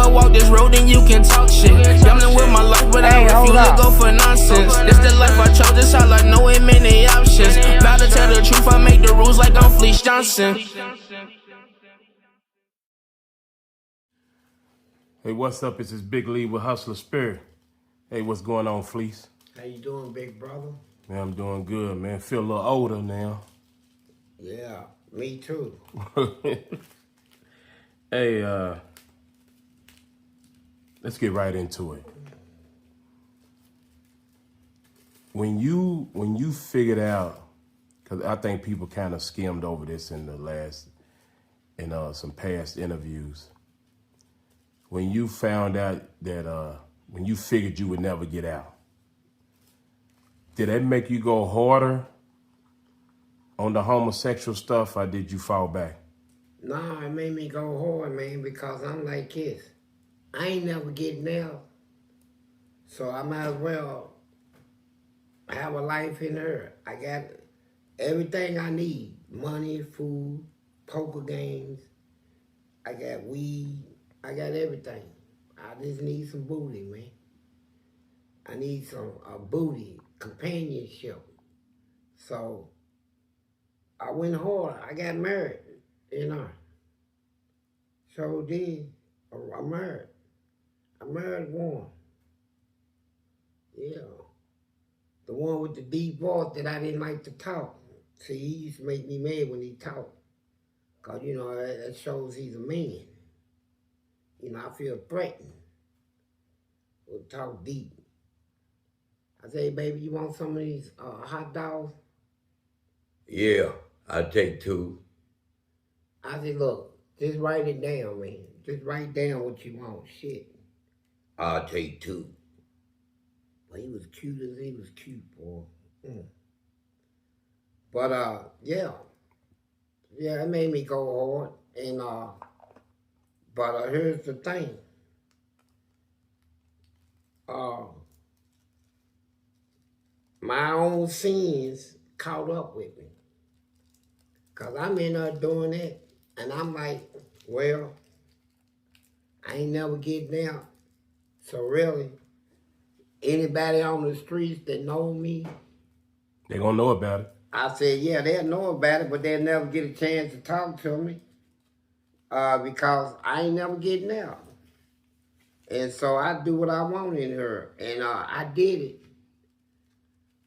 never walk this road, then you can talk shit. Gambling with my life, but I refuse to go for nonsense. This the life I chose, this all I know, ain't many options. About to tell the truth, I make the rules like I'm Fleece Johnson. Hey, what's up? It's this Big Lee with Hustler Spirit. Hey, what's going on, Fleece? How you doing, big brother? Man, I'm doing good, man. Feel a little older now. Yeah, me too. Hey, let's get right into it. When you figured out, because I think people kind of skimmed over this in some past interviews. When you found out that when you figured you would never get out, did that make you go harder on the homosexual stuff, or did you fall back? Nah, it made me go hard, man, because I'm like this. I ain't never getting out, so I might as well have a life in her. I got everything I need: money, food, poker games. I got weed. I got everything. I just need some booty, man. I need some booty, companionship. So I went hard. I got married, you know. So did. I'm married. I married one. Yeah. The one with the deep voice that I didn't like to talk. See, he used to make me mad when he talked. Because, you know, that shows he's a man. You know, I feel threatened. We'll talk deep. I say, baby, you want some of these hot dogs? Yeah, I'll take 2. I said, look, just write it down, man. Just write down what you want. Shit. I'll take 2. But he was cute as he was cute, boy. But, yeah. Yeah, it made me go hard. And, but here's the thing. My own sins caught up with me. Because I'm in there doing that. And I'm like, well, I ain't never getting out. So really, anybody on the streets that know me, They're gonna know about it. I said, yeah, they'll know about it, but they'll never get a chance to talk to me because I ain't never getting out. And so I do what I want in her, and I did it.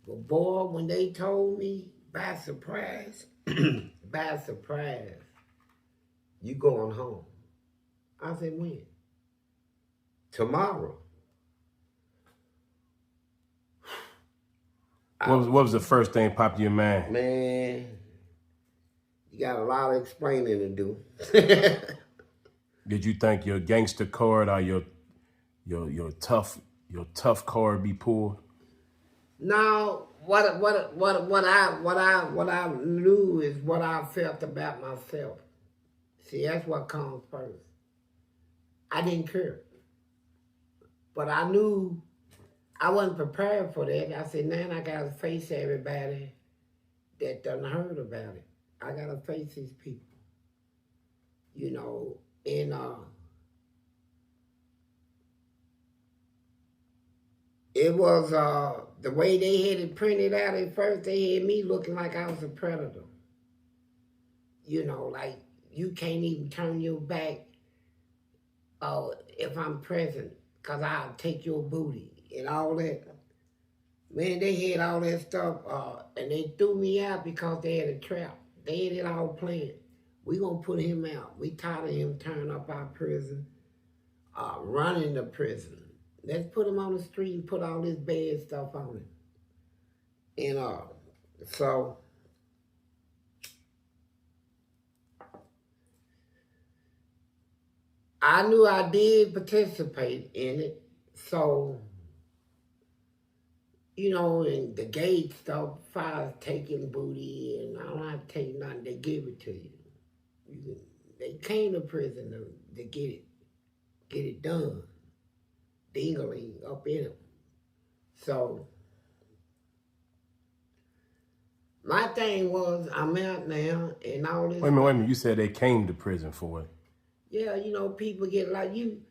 But boy, when they told me by surprise, you going home. I said, when? Tomorrow. What was the first thing popped in your mind? Man, you got a lot of explaining to do. Did you think your gangster card or your tough card be pulled? No, what I knew is what I felt about myself. See, that's what comes first. I didn't care, but I knew I wasn't prepared for that. I said, man, I gotta face everybody that done heard about it. I gotta face these people, you know, and it was the way they had it printed out at first. They had me looking like I was a predator. You know, like you can't even turn your back if I'm present, because I'll take your booty and all that. Man, they had all that stuff, and they threw me out because they had a trap. They had it all planned. We gonna put him out. We tired of him tearing up our prison, running the prison. Let's put him on the street and put all this bad stuff on him. And so I knew I did participate in it. So, you know, in the gate stuff, fires taking booty, and I don't have to take nothing, they give it to you. They came to prison to get it done. Dingling up in them. So, my thing was, I'm out now, and all this. Wait a minute. You said they came to prison for it. Yeah, you know, people get like you.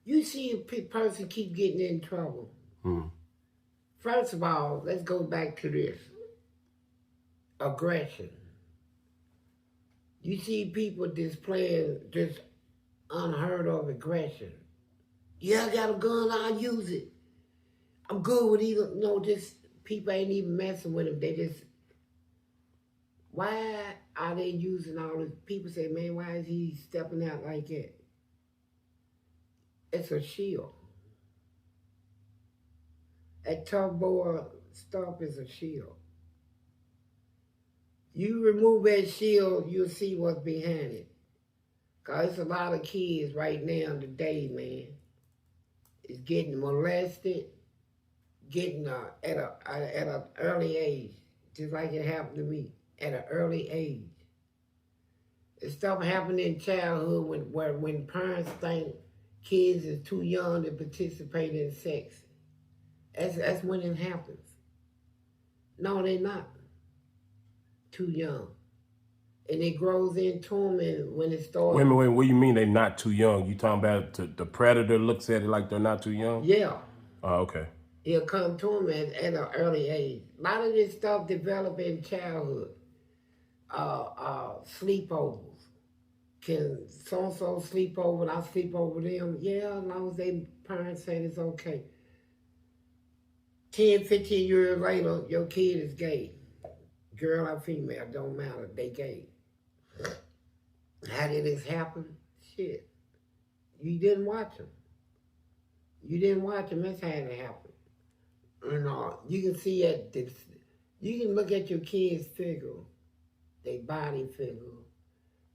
You see a person keep getting in trouble. First of all, let's go back to this. Aggression. You see people displaying just unheard of aggression. Yeah, I got a gun, I'll use it. I'm good with either. No, just people ain't even messing with them. They just, why are they using all this? People say, man, why is he stepping out like that? It's a shield. That tough boy stuff is a shield. You remove that shield, you'll see what's behind it. Because there's a lot of kids right now today, man, is getting molested, getting at an early age, just like it happened to me, at an early age. It's stuff happening in childhood when parents think kids is too young to participate in sex. That's when it happens. No, they're not too young. And it grows into them, and when it starts... Wait, what do you mean they're not too young? You talking about the predator looks at it like they're not too young? Yeah. Oh, okay. It'll come to them at an early age. A lot of this stuff develop in childhood. Sleepovers. Can so-and-so sleep over and I sleep over them? Yeah, as long as their parents say it's okay. 10, 15 years later, your kid is gay. Girl or female, don't matter, they gay. How did this happen? Shit. You didn't watch them. You didn't watch them, that's how it happened. And you can see you can look at your kid's figure, their body figure,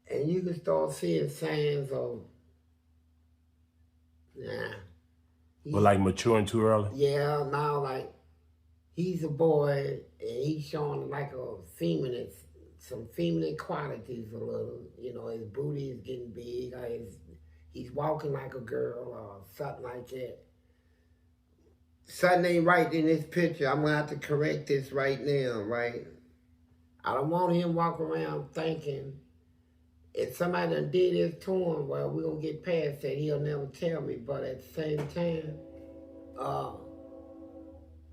and you can start seeing signs of, But like maturing too early? Yeah, now like, he's a boy, and he's showing like some feminine qualities a little. You know, his booty is getting big, or he's walking like a girl, or something like that. Something ain't right in this picture. I'm gonna have to correct this right now, right? I don't want him walking around thinking, if somebody done did this to him, well, we're gonna get past that. He'll never tell me, but at the same time,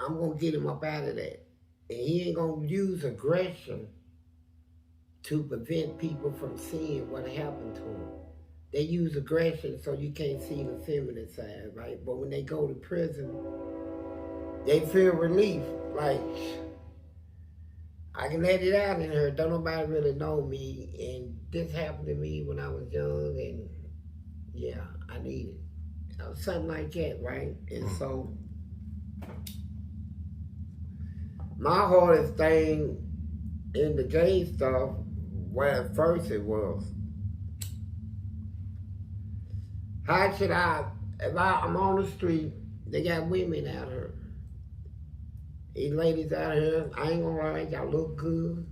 I'm gonna get him up out of that. And he ain't gonna use aggression to prevent people from seeing what happened to him. They use aggression so you can't see the feminine side, right? But when they go to prison, they feel relief. Like, I can let it out in her. Don't nobody really know me. And this happened to me when I was young. And yeah, I need it. Something like that, right? And so, my hardest thing in the gay stuff, well, at first it was, how should if I'm on the street, they got women out here. These ladies out here, I ain't gonna lie, y'all look good.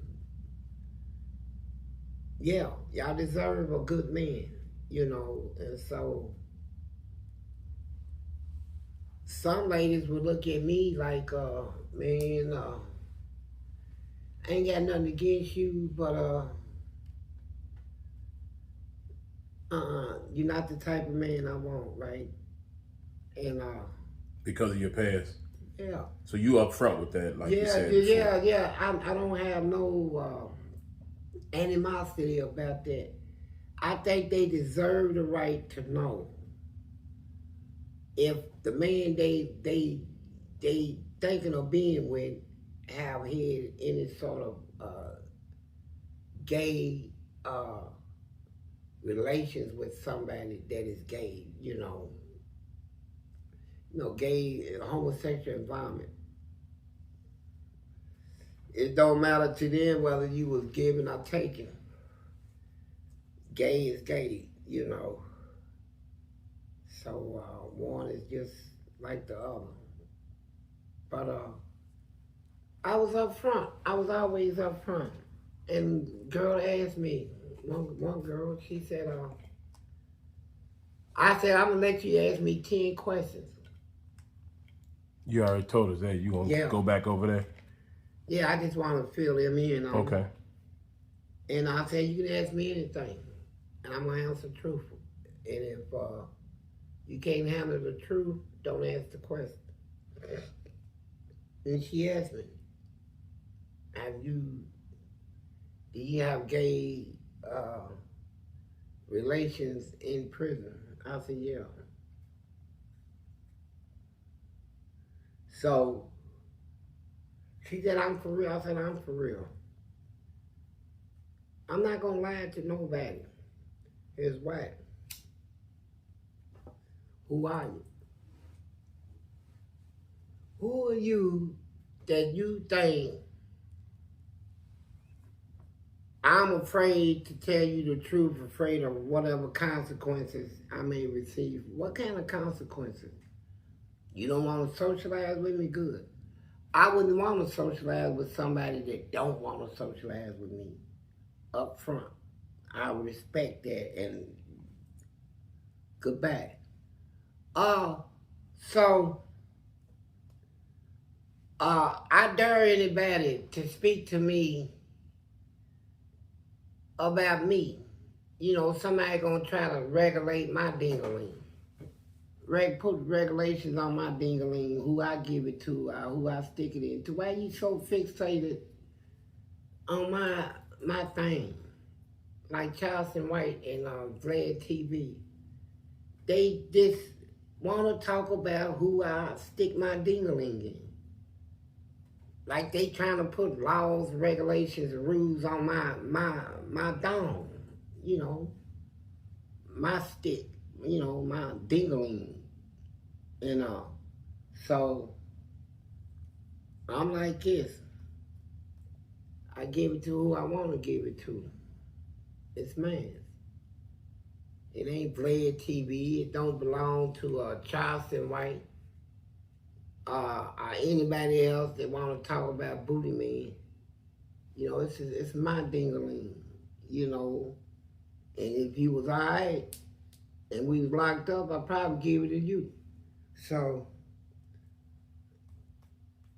Yeah, y'all deserve a good man, you know, and so some ladies would look at me like, man, I ain't got nothing against you, but you're not the type of man I want, right? And because of your past. Yeah. So you up front with that, like you said before. Yeah. I don't have no animosity about that. I think they deserve the right to know if the man they thinking of being with have had any sort of gay relations with somebody that is gay, you know, gay, homosexual environment. It don't matter to them whether you was giving or taking. Gay is gay, you know. So one is just like the other. But I was up front. I was always up front. And girl asked me, one girl, she said, I said, I'm gonna let you ask me 10 questions. You already told us that. You gonna go back over there? Yeah, I just want to fill them in on Okay. And I said, you can ask me anything, and I'm gonna answer truthful. And if You can't handle the truth, don't ask the question. And she asked me, do you have gay relations in prison? I said, yeah. So she said, I'm for real. I said, I'm for real. I'm not gonna lie to nobody. Here's why. Who are you? Who are you that you think I'm afraid to tell you the truth, afraid of whatever consequences I may receive? What kind of consequences? You don't want to socialize with me? Good. I wouldn't want to socialize with somebody that don't want to socialize with me up front. I respect that and goodbye. I dare anybody to speak to me about me. You know, somebody gonna try to regulate my ding-a-ling. Put regulations on my ding-a-ling, who I give it to, who I stick it into. Why you so fixated on my thing? Like Charleston White and Vlad TV. They just want to talk about who I stick my ding-a-ling in. Like they trying to put laws, regulations, and rules on my dong, you know, my stick, you know, my ding-a-ling, you know. So I'm like this. I give it to who I want to give it to. It's mine. It ain't Vlad TV. It don't belong to Charleston White. Anybody else that want to talk about booty man. You know, it's my ding-a-ling, you know. And if you was all right and we was locked up, I'd probably give it to you. So,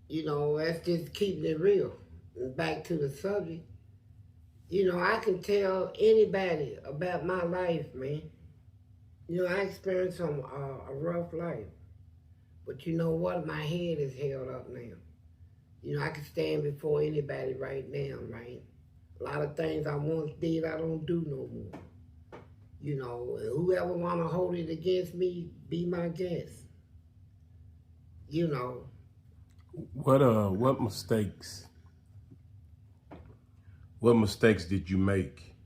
you know, that's just keeping it real. And back to the subject. You know, I can tell anybody about my life, man. You know, I experienced a rough life. But you know what? My head is held up now. You know, I can stand before anybody right now, right? A lot of things I once did, I don't do no more. You know, and whoever want to hold it against me, be my guest. You know. What mistakes did you make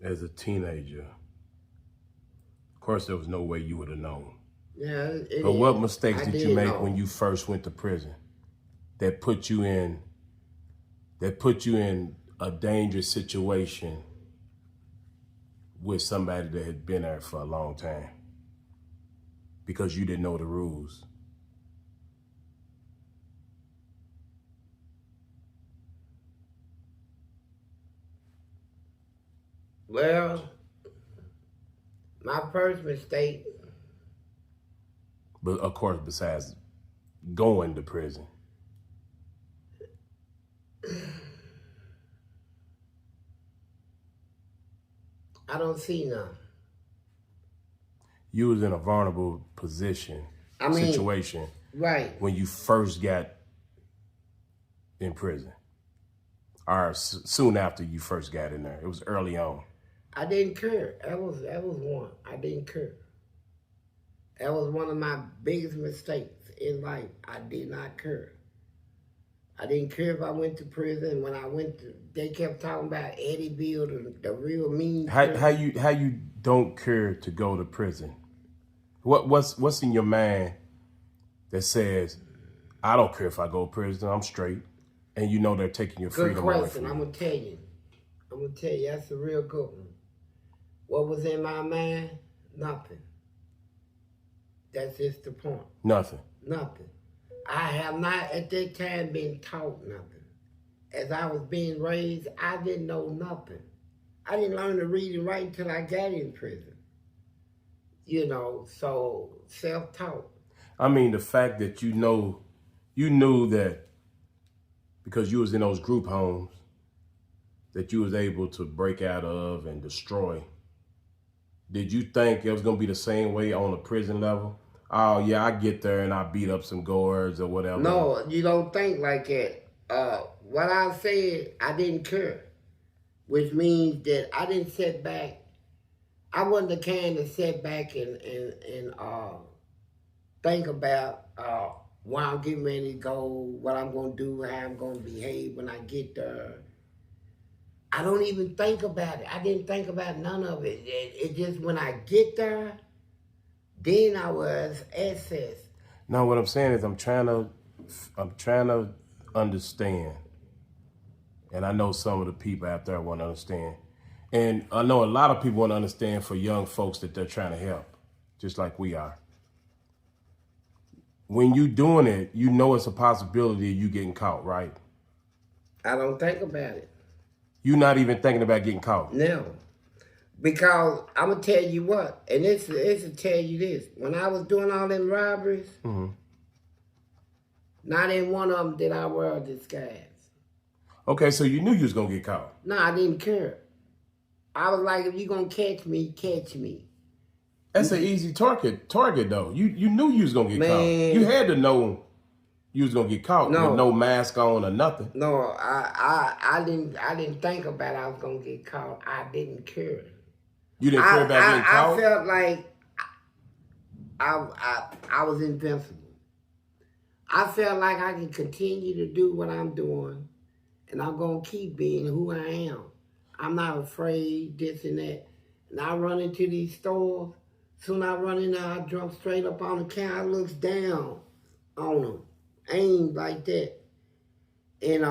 as a teenager? Of course, there was no way you would have known. Yeah, but what mistakes did you make when you first went to prison that put you in a dangerous situation with somebody that had been there for a long time because you didn't know the rules? Well, my first mistake. But of course, besides going to prison. I don't see none. You was in a vulnerable situation. Right. When you first got in prison. Or soon after you first got in there. It was early on. I didn't care. That was one. I didn't care. That was one of my biggest mistakes in life. I did not care. I didn't care if I went to prison. When I went to, they kept talking about Eddyville, the real mean. How you don't care to go to prison? What's in your mind that says, I don't care if I go to prison, I'm straight, and you know they're taking your freedom away from you? I'm gonna tell you. That's a real good one. What was in my mind? Nothing. That's just the point. Nothing. I have not at that time been taught nothing. As I was being raised, I didn't know nothing. I didn't learn to read and write until I got in prison. You know, so self-taught. I mean, the fact that you knew that because you was in those group homes that you was able to break out of and destroy did you think it was going to be the same way on the prison level? Oh, yeah, I get there and I beat up some guards or whatever. No, you don't think like that. What I said, I didn't care, which means that I didn't sit back. I wasn't the kind to sit back and think about where I'm getting ready to go, what I'm going to do, how I'm going to behave when I get there. I don't even think about it. I didn't think about none of it. It just when I get there, then I was assessed. No, what I'm saying is I'm trying to understand. And I know some of the people out there want to understand. And I know a lot of people want to understand for young folks that they're trying to help, just like we are. When you doing it, you know it's a possibility of you getting caught, right? I don't think about it. You're not even thinking about getting caught. No. Because I'm going to tell you what, and it's to tell you this. When I was doing all them robberies, not in one of them did I wear a disguise. Okay, so you knew you was going to get caught. No, I didn't care. I was like, if you're going to catch me, catch me. That's an easy target though. You knew you was going to get caught. You had to know you was going to get caught with no mask on or nothing. No, I didn't think about I was going to get caught. I didn't care. You didn't care about getting caught? I felt like I was invincible. I felt like I can continue to do what I'm doing, and I'm going to keep being who I am. I'm not afraid, this and that. And I run into these stores. Soon I run in there, I jump straight up on the counter, I looks down on them. Aim like that. And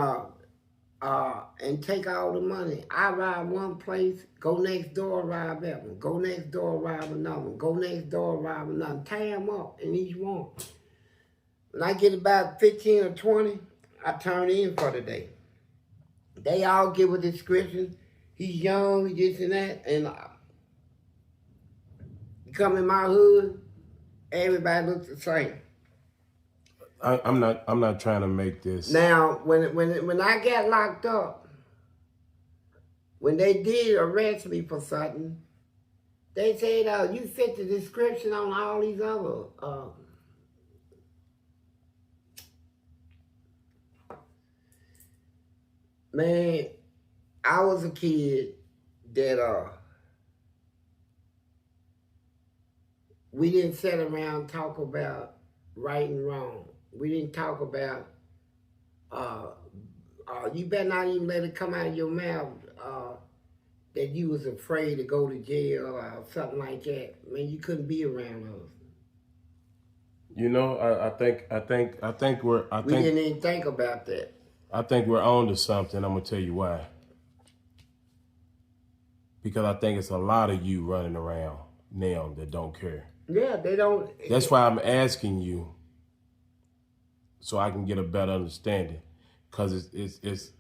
take all the money. I rob one place, go next door, rob that one. Go next door, rob another one. Go next door, rob another one. Tie them up in each one. When I get about 15 or 20, I turn in for the day. They all give a description. He's young, he this and that. And you come in my hood, everybody looks the same. I'm not trying to make this. Now, when I got locked up, when they did arrest me for something, they said, you fit the description on all these other man, I was a kid that we didn't sit around and talk about right and wrong. We didn't talk about, you better not even let it come out of your mouth that you was afraid to go to jail or something like that. Man, you couldn't be around us. You know, I think we didn't even think about that. I think we're on to something. I'm gonna tell you why. Because I think it's a lot of you running around now that don't care. Yeah, they don't. That's why I'm asking you, so I can get a better understanding. Because it's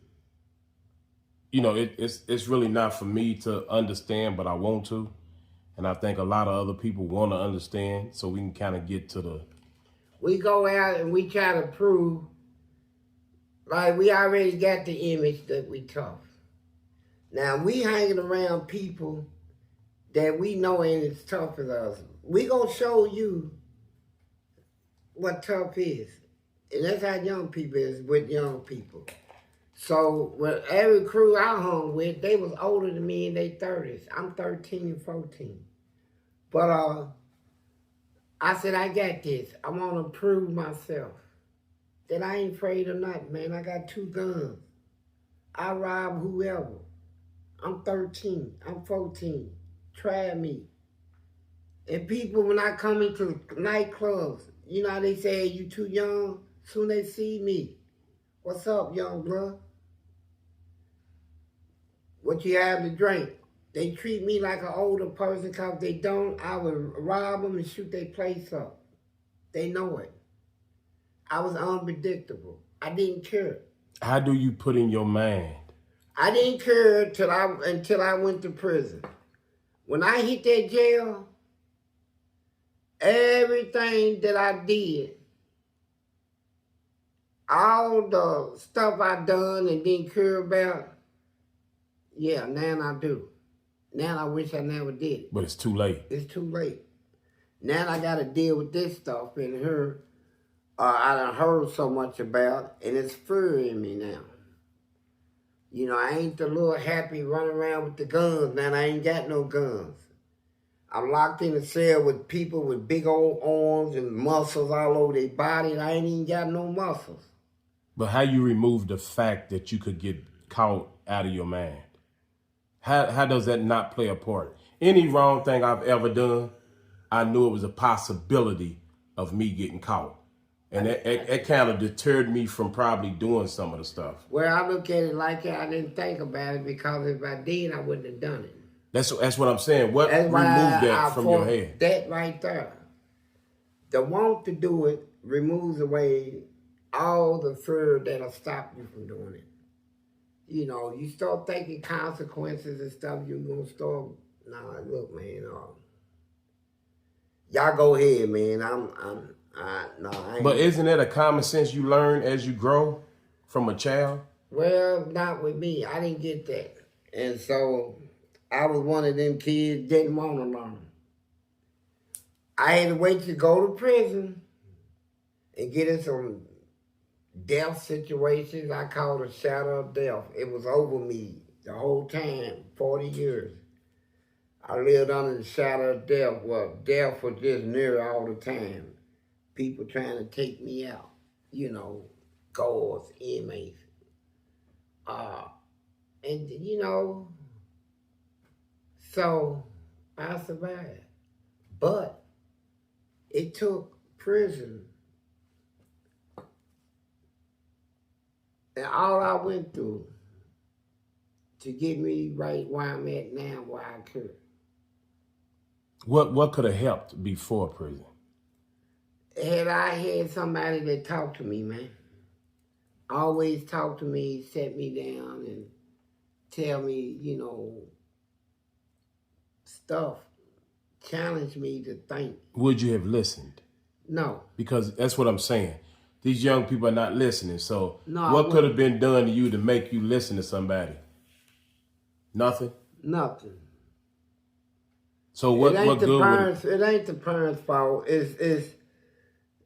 you know, it's really not for me to understand, but I want to. And I think a lot of other people want to understand, so we can kind of get to the... We go out and we try to prove, like we already got the image that we tough. Now, we hanging around people that we know ain't as tough as us. We gonna show you what tough is. And that's how young people is with young people. So with every crew I hung with, they was older than me in their 30s. I'm 13 and 14. But I said, I got this. I want to prove myself that I ain't afraid of nothing, man. I got 2 guns. I rob whoever. I'm 13. I'm 14. Try me. And people, when I come into nightclubs, you know how they say, you too young? Soon they see me. What's up, young blood? What you have to drink? They treat me like an older person because they don't. I would rob them and shoot their place up. They know it. I was unpredictable. I didn't care. How do you put in your mind? I didn't care until I went to prison. When I hit that jail, everything that I did, all the stuff I done and didn't care about, yeah, now I do. Now I wish I never did it. But it's too late. It's too late. Now I got to deal with this stuff in her. I done heard so much about, and it's fear in me now. You know, I ain't the little happy running around with the guns. Now I ain't got no guns. I'm locked in a cell with people with big old arms and muscles all over their body, and I ain't even got no muscles. But how you remove the fact that you could get caught out of your mind? How does that not play a part? Any wrong thing I've ever done, I knew it was a possibility of me getting caught. And that kind of deterred me from probably doing some of the stuff. Well, I look at it like that. I didn't think about it because if I did, I wouldn't have done it. That's what I'm saying. What removed that from your head? That right there. The want to do it removes away all the fear that'll stop you from doing it. You know, you start thinking consequences and stuff, you're going to start, nah, look, man, y'all go ahead, man. I ain't. But isn't that a common sense you learn as you grow from a child? Well, not with me. I didn't get that. And so I was one of them kids didn't want to learn. I had to wait to go to prison and get in some death situations. I called a shadow of death. It was over me the whole time, 40 years. I lived under the shadow of death. Well, death was just near all the time. People trying to take me out, you know, guards, inmates. And, you know, so I survived. But it took prison and all I went through to get me right where I'm at now, where I could. What could have helped before prison? Had I had somebody that talked to me, man, always talk to me, set me down and tell me, you know, stuff, challenge me to think. Would you have listened? No. Because that's what I'm saying. These young people are not listening. So No, what could have been done to you to make you listen to somebody? Nothing? Nothing. So what good would it ain't the parents' fault.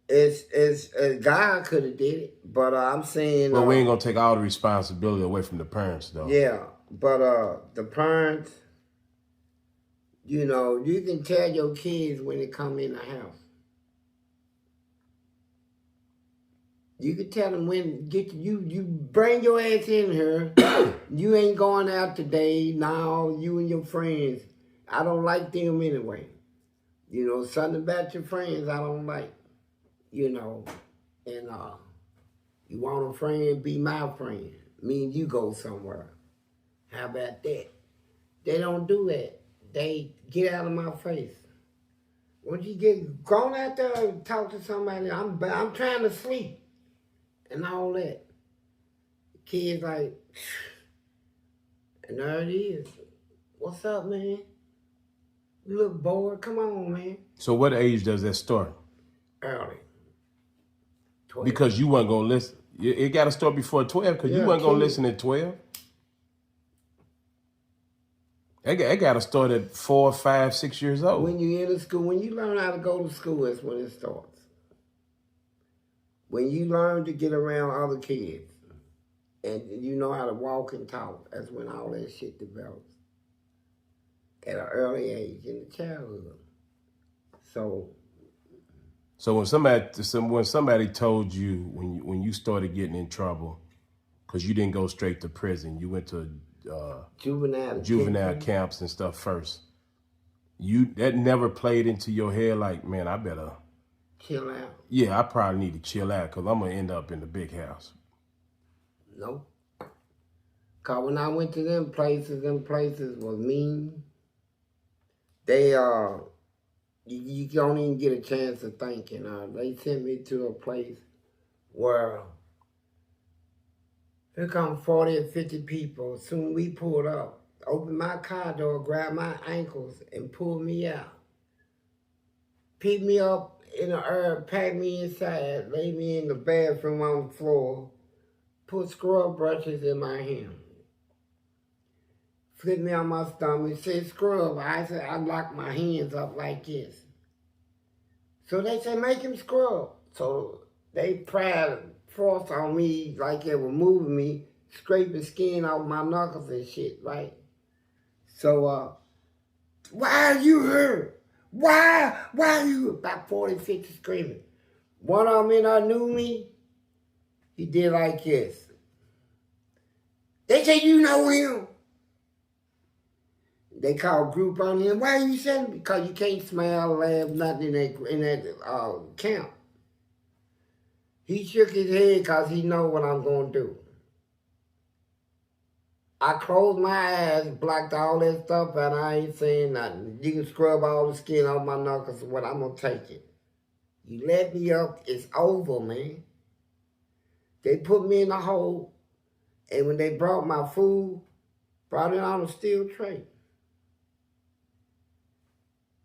It's God could have did it, but I'm saying. Well, we ain't gonna take all the responsibility away from the parents, though. Yeah, but the parents, you know, you can tell your kids when they come in the house. You can tell them when you bring your ass in here. You ain't going out today. Now you and your friends. I don't like them anyway. You know, something about your friends I don't like. You know, and you want a friend, be my friend. Me and you go somewhere. How about that? They don't do that. They get out of my face. Once you get gone out there and talk to somebody, I'm trying to sleep and all that. Kids like, and there it is. What's up, man? You look bored. Come on, man. So what age does that start? Early. 12. Because you weren't going to listen. It got to start before 12 because you weren't going to listen at 12. It got to start at 4, 5, 6 years old. When you enter school, when you learn how to go to school, that's when it starts. When you learn to get around other kids and you know how to walk and talk, that's when all that shit develops. At an early age in the childhood. So when somebody told you when you started getting in trouble, because you didn't go straight to prison, you went to juvenile camps and stuff first. That never played into your head like, man, I better chill out. Yeah, I probably need to chill out because I'm gonna end up in the big house. No. Cause when I went to them places was mean. They you don't even get a chance to think, you know. They sent me to a place where here come 40 or 50 people. Soon we pulled up, opened my car door, grabbed my ankles, and pulled me out. Picked me up in the herb, packed me inside, laid me in the bathroom on the floor, put scrub brushes in my hand. flipped me on my stomach, and said, scrub. I said, I locked my hands up like this. So they said, make him scrub. So they pried force on me like they were moving me, scraping skin off my knuckles and shit, right? So, why are you hurt? Why are you? About 40, 50 screaming. One of them in there knew me. He did like this. They said, you know him. They called group on him. Why are you saying? Because you can't smell, laugh, nothing in that camp. He shook his head because he know what I'm going to do. I closed my eyes, blocked all that stuff, and I ain't saying nothing. You can scrub all the skin off my knuckles, but I'm going to take it. You let me up, it's over, man. They put me in the hole, and when they brought my food, brought it on a steel tray.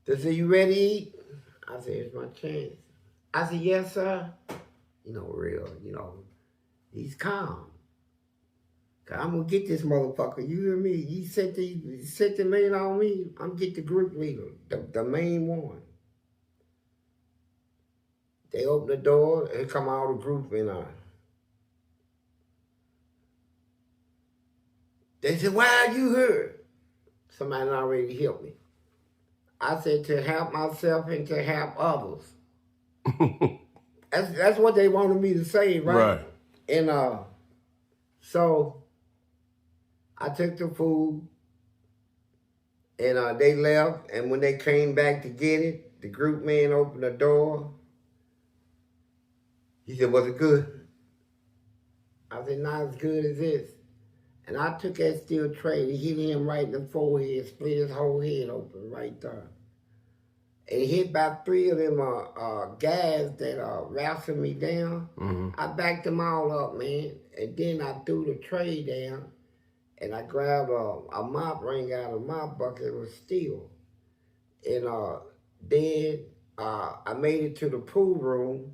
They said, you ready to eat? I said, it's my chance. I said, yes, sir. He's calm. I'm going to get this motherfucker. You hear me? You set the man on me, I'm get the group leader, the main one. They open the door, and come all the group in on. They said, why are you here? Somebody already helped me. I said, to help myself and to help others. That's what they wanted me to say, right? And so I took the food, and they left. And when they came back to get it, the group man opened the door. He said, was it good? I said, not as good as this. And I took that steel tray and hit him right in the forehead, split his whole head open right there. And hit about 3 of them guys that wrestled me down. Mm-hmm. I backed them all up, man. And then I threw the tray down, and I grabbed a mop ring out of my bucket. It was steel. And then I made it to the pool room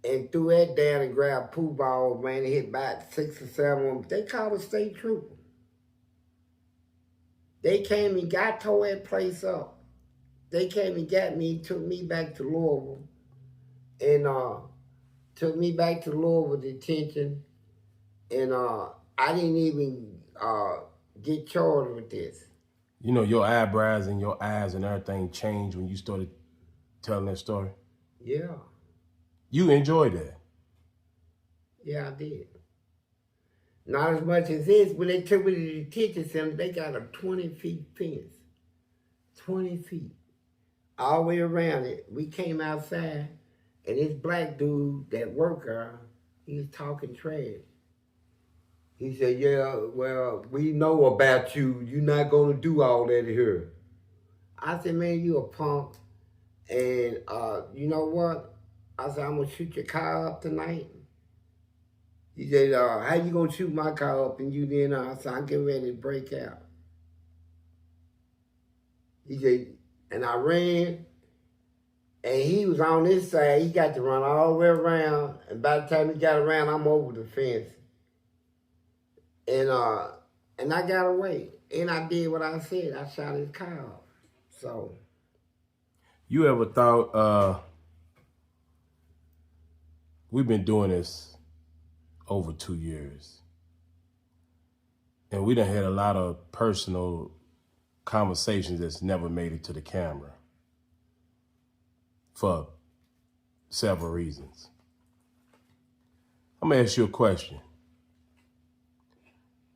and threw that down and grabbed pool balls, man, and hit about 6 or 7 of them. They called a state trooper. They came and tore that place up. They came and got me, took me back to Louisville, and took me back to Louisville detention, and I didn't even get charged with this. You know, your eyebrows and your eyes and everything changed when you started telling that story? Yeah. You enjoyed that? Yeah, I did. Not as much as this. When they took me to the detention center, they got a 20-foot fence. 20 feet. All the way around it. We came outside, and this black dude, that worker, he was talking trash. He said, yeah, well, we know about you. You're not going to do all that here. I said, man, you a punk. And you know what? I said, I'm going to shoot your car up tonight. He said, how you going to shoot my car up and you then? I said, I'm getting ready to break out. He said, and I ran, and he was on this side. He got to run all the way around, and by the time he got around, I'm over the fence. And I got away, and I did what I said. I shot his car off. So, you ever thought, we've been doing this over 2 years, and we done had a lot of personal conversations that's never made it to the camera for several reasons. I'm gonna ask you a question.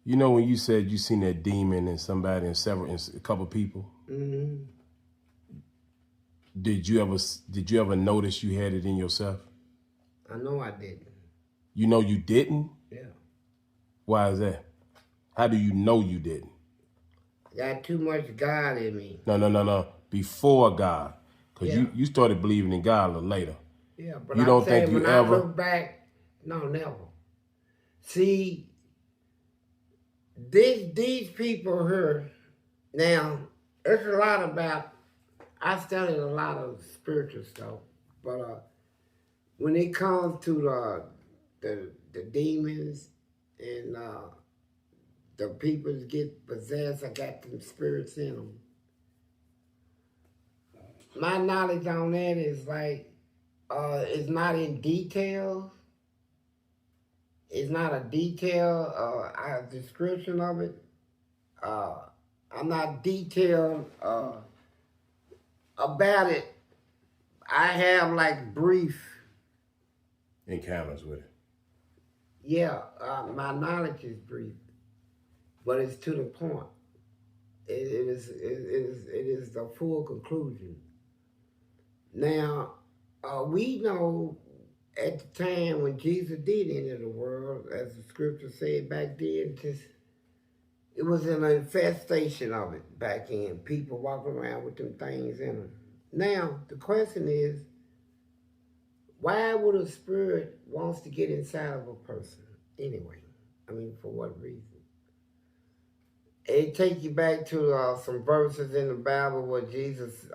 You know when you said you seen that demon in somebody, in a couple people? Mm-hmm. Did you ever notice you had it in yourself? I know I didn't. You know you didn't? Yeah. Why is that? How do you know you didn't? Got too much God in me. No. Before God. Because you started believing in God a little later. Yeah, but you I'm don't saying think you when ever... I look back, no, never. See, these people here, now, it's a lot about, I studied a lot of spiritual stuff, but when it comes to the demons and the people that get possessed, I got them spirits in them. My knowledge on that is like, it's not in detail. It's not a detailed description of it. I'm not detailed about it. I have like brief encounters with it. Yeah, my knowledge is brief, but it's to the point. It is the full conclusion. Now, we know at the time when Jesus did enter the world, as the scripture said back then, it was an infestation of it back then. People walking around with them things in them. Now, the question is, why would a spirit wants to get inside of a person anyway? I mean, for what reason? It take you back to some verses in the Bible where Jesus,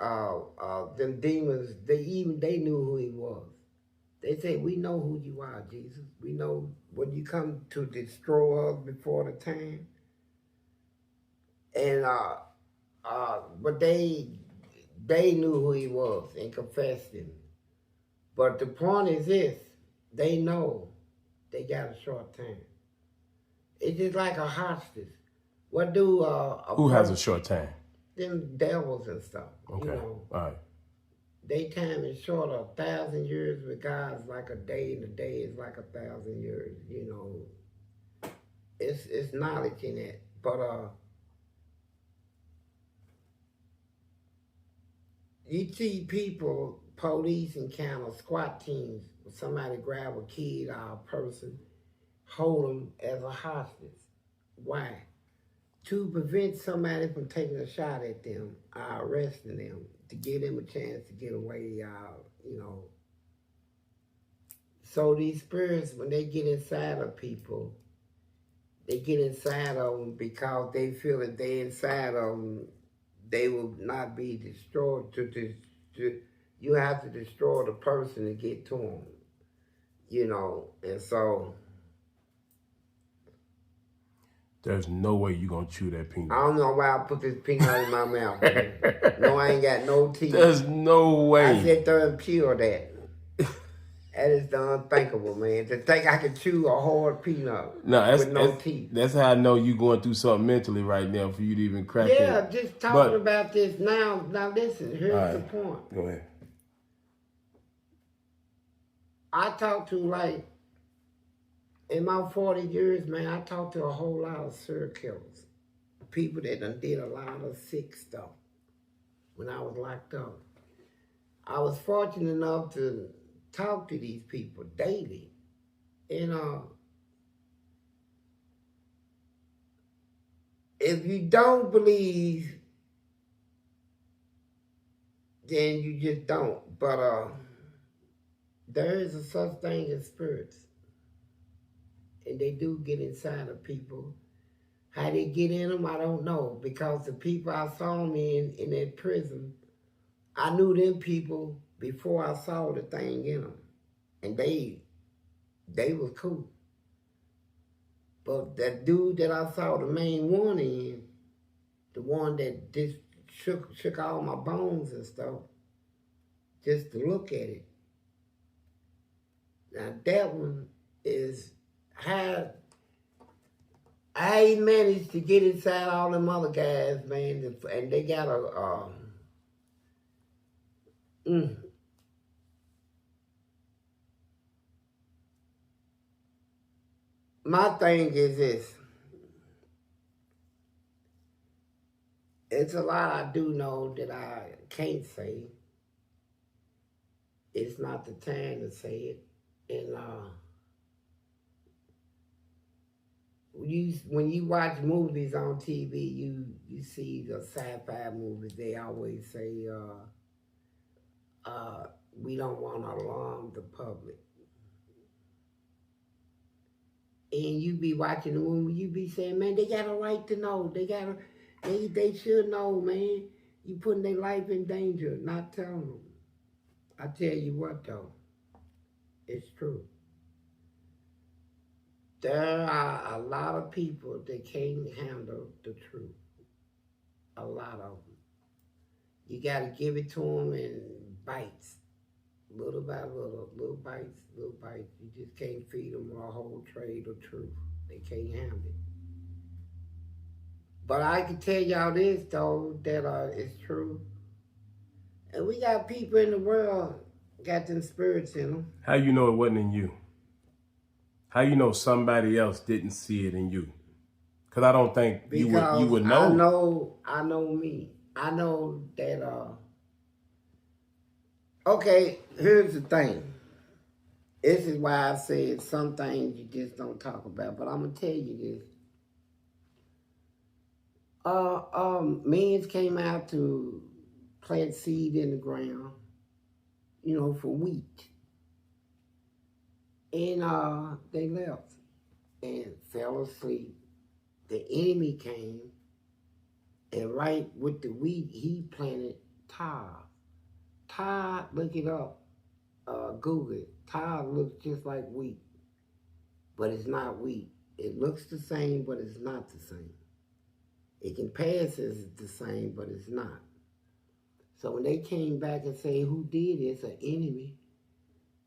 them demons, they knew who he was. They say, we know who you are, Jesus. We know when you come to destroy us before the time. And but they knew who he was and confessed him. But the point is this, they know they got a short time. It's just like a hostage. What do who has a short time? Them devils and stuff. Okay, You know, all right. they time is short. 1,000 years with God is like a day, and a day is like 1,000 years. You know, it's knowledge in it. But you see people, police encounter, SWAT teams, somebody grab a kid or a person, hold them as a hostage. Why? To prevent somebody from taking a shot at them or arresting them, to give them a chance to get away, you know. So these spirits, when they get inside of people, they get inside of them because they feel that they inside of them, they will not be destroyed. You have to destroy the person to get to them, you know, and so. There's no way you're going to chew that peanut. I don't know why I put this peanut in my mouth. No, I ain't got no teeth. There's no way. I sit there and pure that. That is the unthinkable, man. To think I could chew a hard peanut with no teeth. That's how I know you're going through something mentally right now for you to even crack it. Yeah, just talking about this now. Now listen, here's the point. Go ahead. I talked to, like, in my 40 years, man, I talked to a whole lot of serial killers. People that done did a lot of sick stuff when I was locked up. I was fortunate enough to talk to these people daily. And if you don't believe, then you just don't. But there is a such thing as spirits. And they do get inside of people. How they get in them, I don't know. Because the people I saw them in that prison, I knew them people before I saw the thing in them. And they was cool. But that dude that I saw the main one in, the one that just shook all my bones and stuff, just to look at it. Now that one is how he managed to get inside all them other guys, man, and they got My thing is this. It's a lot I do know that I can't say. It's not the time to say it. And when you watch movies on TV, you see the sci-fi movies, they always say, we don't want to alarm the public. And you be watching the movie, you be saying, man, they got a right to know. They should know, man. You putting their life in danger, not telling them. I tell you what, though, it's true. There are a lot of people that can't handle the truth. A lot of them. You got to give it to them in bites. Little by little, little bites, little bites. You just can't feed them a whole trade of truth. They can't handle it. But I can tell y'all this, though, that it's true. And we got people in the world got them spirits in them. How you know it wasn't in you? How you know somebody else didn't see it in you? Because I don't think you would know. I know me. I know that, okay, here's the thing. This is why I said some things you just don't talk about, but I'm going to tell you this. Men came out to plant seed in the ground, for wheat. And they left and fell asleep. The enemy came, and right with the wheat, he planted tar. Tar, look it up, Google it. Tar looks just like wheat, but it's not wheat. It looks the same, but it's not the same. It can pass as the same, but it's not. So when they came back and say, who did this, an enemy,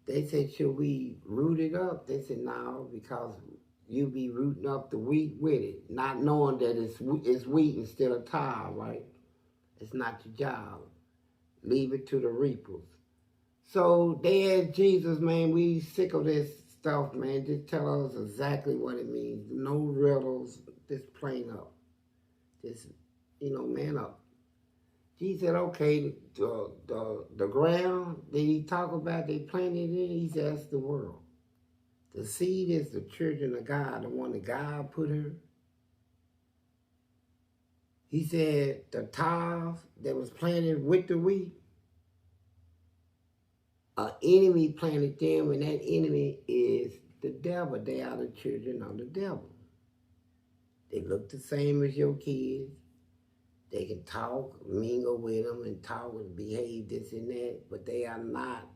they said, should we root it up? They said, no, because you be rooting up the wheat with it, not knowing that it's wheat instead of tar, right? It's not your job. Leave it to the reapers. So they asked Jesus, man, we sick of this stuff, man. Just tell us exactly what it means. No riddles, just plain up. Just, man up. He said, okay, the ground that he talk about, they planted in, he said, that's the world. The seed is the children of God, the one that God put her. He said the tares that was planted with the wheat, an enemy planted them, and that enemy is the devil. They are the children of the devil. They look the same as your kids. They can talk, mingle with them, and talk and behave this and that, but they are not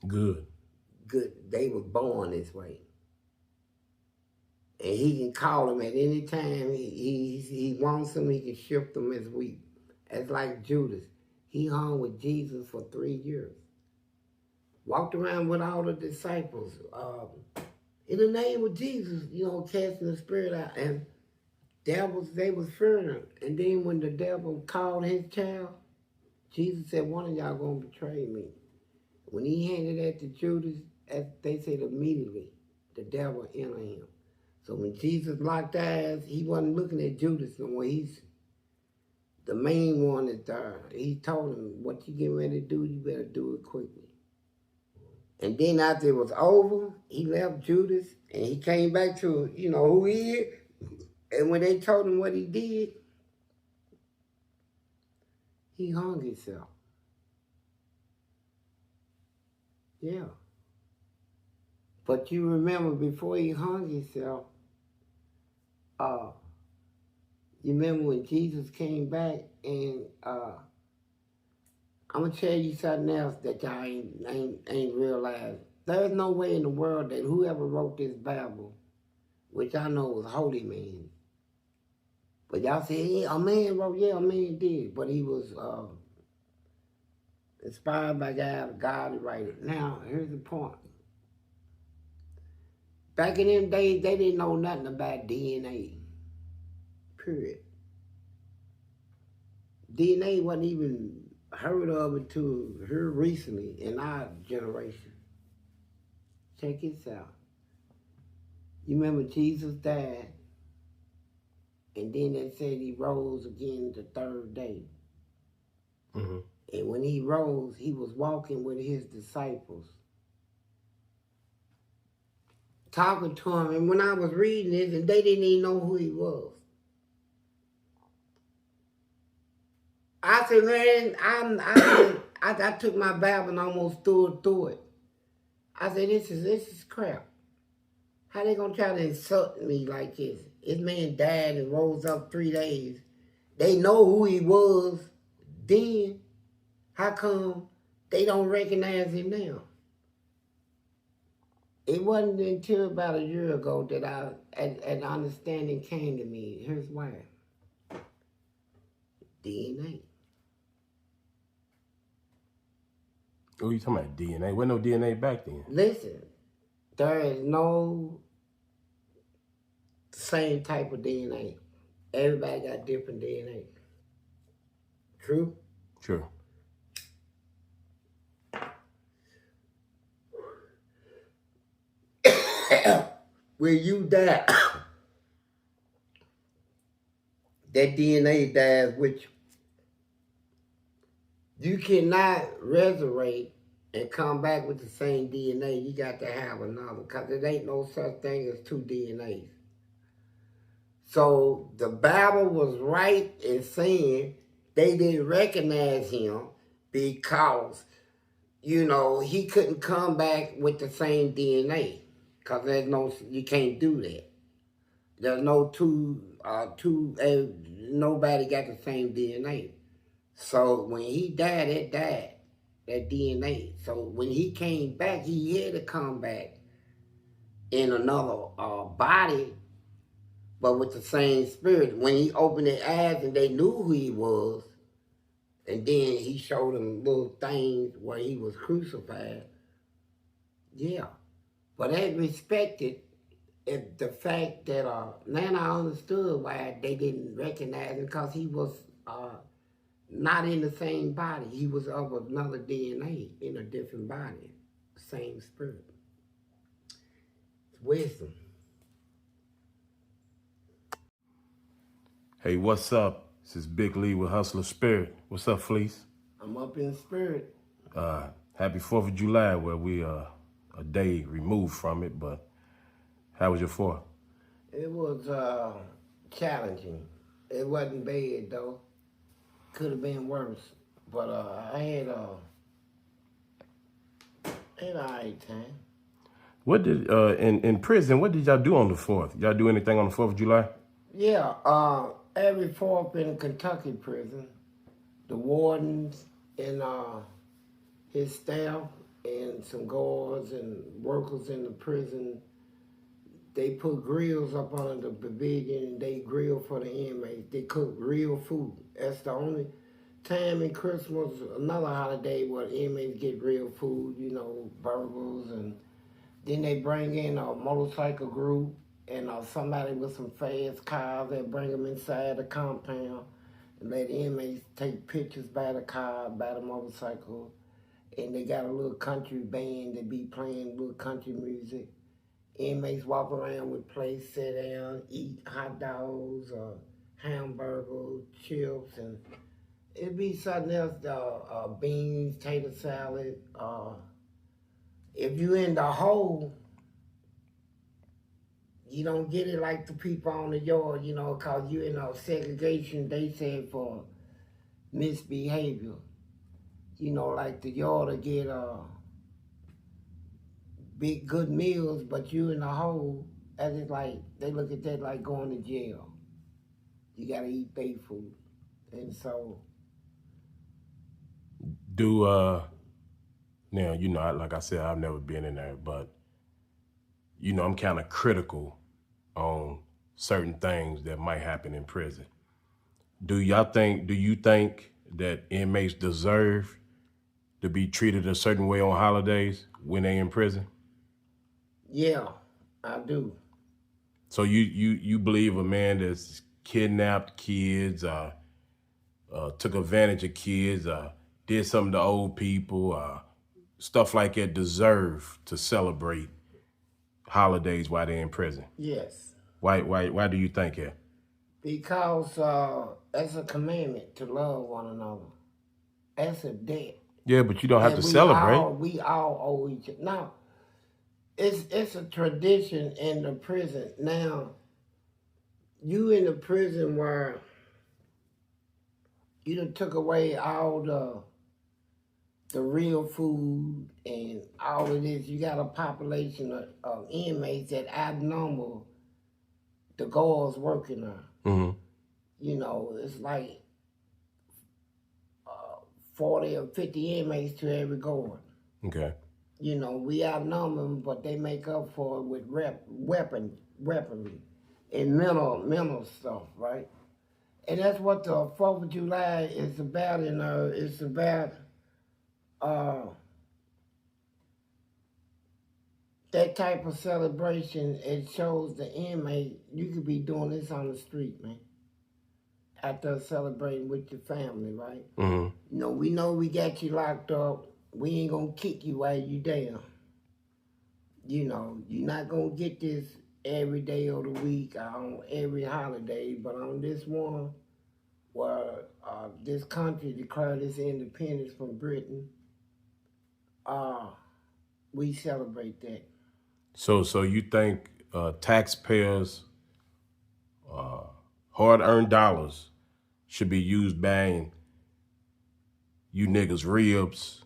good. They were born this way. And he can call them at any time. He wants them, he can shift them as wheat. It's like Judas. He hung with Jesus for 3 years. Walked around with all the disciples. In the name of Jesus, casting the spirit out. And devils, they was fearing him. And then when the devil called his child, Jesus said, one of y'all gonna betray me. When he handed that to Judas, as they said immediately, the devil entered him. So when Jesus locked eyes, he wasn't looking at Judas no more. He's the main one that's there. He told him, what you get ready to do, you better do it quickly. And then after it was over, he left Judas and he came back to, who he is. And when they told him what he did, he hung himself. Yeah. But you remember before he hung himself, you remember when Jesus came back and I'm going to tell you something else that y'all ain't realized. There's no way in the world that whoever wrote this Bible, which I know was holy man, but y'all say, yeah, a man wrote, yeah, a man did, but he was inspired by God to write it. Now, here's the point. Back in them days, they didn't know nothing about DNA, period. DNA wasn't even heard of until here recently in our generation. Check this out. You remember Jesus died, and then they said he rose again the third day. Mm-hmm. And when he rose, he was walking with his disciples, talking to him. And when I was reading this, and they didn't even know who he was. I said, man, I took my Bible and almost threw it. I said, this is crap. How they gonna try to insult me like this? This man died and rose up 3 days. They know who he was then. How come they don't recognize him now? It wasn't until about a year ago that an understanding came to me. Here's why. DNA. Oh, you talking about DNA? Wasn't no DNA back then. Listen, there is no same type of DNA. Everybody got different DNA. True? Sure. When you die, that DNA dies with you. You cannot resurrect and come back with the same DNA. You got to have another, because there ain't no such thing as two DNAs. So the Bible was right in saying they didn't recognize him because, you know, he couldn't come back with the same DNA, because there's no, you can't do that. There's no nobody got the same DNA. So when he died, it died, that DNA. So when he came back, he had to come back in another body, but with the same spirit. When he opened their eyes and they knew who he was, and then he showed them little things where he was crucified, yeah. But they respected the fact that, now I understood why they didn't recognize him, because he was not in the same body. He was of another DNA in a different body, same spirit. It's wisdom. Hey, what's up? This is Big Lee with Hustler Spirit. What's up, Fleece? I'm up in spirit. Happy 4th of July, where we are a day removed from it, but how was your 4th? It was challenging. It wasn't bad, though. Could have been worse. But I had an all right time. What did, in prison, what did y'all do on the 4th? Y'all do anything on the 4th of July? Yeah, every 4th in Kentucky prison, the wardens and his staff and some guards and workers in the prison, they put grills up under the pavilion and they grill for the inmates. They cook real food. That's the only time in Christmas, another holiday, where inmates get real food, you know, burgers, and then they bring in a motorcycle group and somebody with some fast cars. They bring them inside the compound and let the inmates take pictures by the car, by the motorcycle, and they got a little country band that be playing little country music. Inmates walk around with plates, sit down, eat hot dogs, hamburgers, chips, and it'd be something else, beans, tater salad. If you in the hole, you don't get it like the people on the yard, you know, because you in a segregation, they said, for misbehavior. You know, like the yard will get big good meals, but you in the hole, as it's like, they look at that like going to jail. You gotta eat their food. And so. Now, you know, like I said, I've never been in there, but, you know, I'm kind of critical on certain things that might happen in prison. Do you think that inmates deserve to be treated a certain way on holidays when they in prison? Yeah, I do. So you believe a man that's kidnapped kids, took advantage of kids, did something to old people, stuff like that, deserve to celebrate holidays while they're in prison? Yes. Why do you think that? Because that's a commandment to love one another. That's a debt. Yeah, but you don't have to celebrate. We all owe each other. Now, it's a tradition in the prison. Now, you in the prison where you done took away all the real food and all of this. You got a population of inmates that outnumber the guards working there. Mm-hmm. You know, it's like 40 or 50 inmates to every guard. Okay. You know, we outnumber them, but they make up for it with weaponry and mental stuff, right? And that's what the 4th of July is about, it's about that type of celebration. It shows the inmate, you could be doing this on the street, man. After celebrating with your family, right? Mm-hmm. You know we got you locked up. We ain't gonna kick you while you down. You know, you're not gonna get this every day of the week, on every holiday, but on this one, where this country declared its independence from Britain, we celebrate that. So you think taxpayers' hard-earned dollars should be used buying you niggas ribs,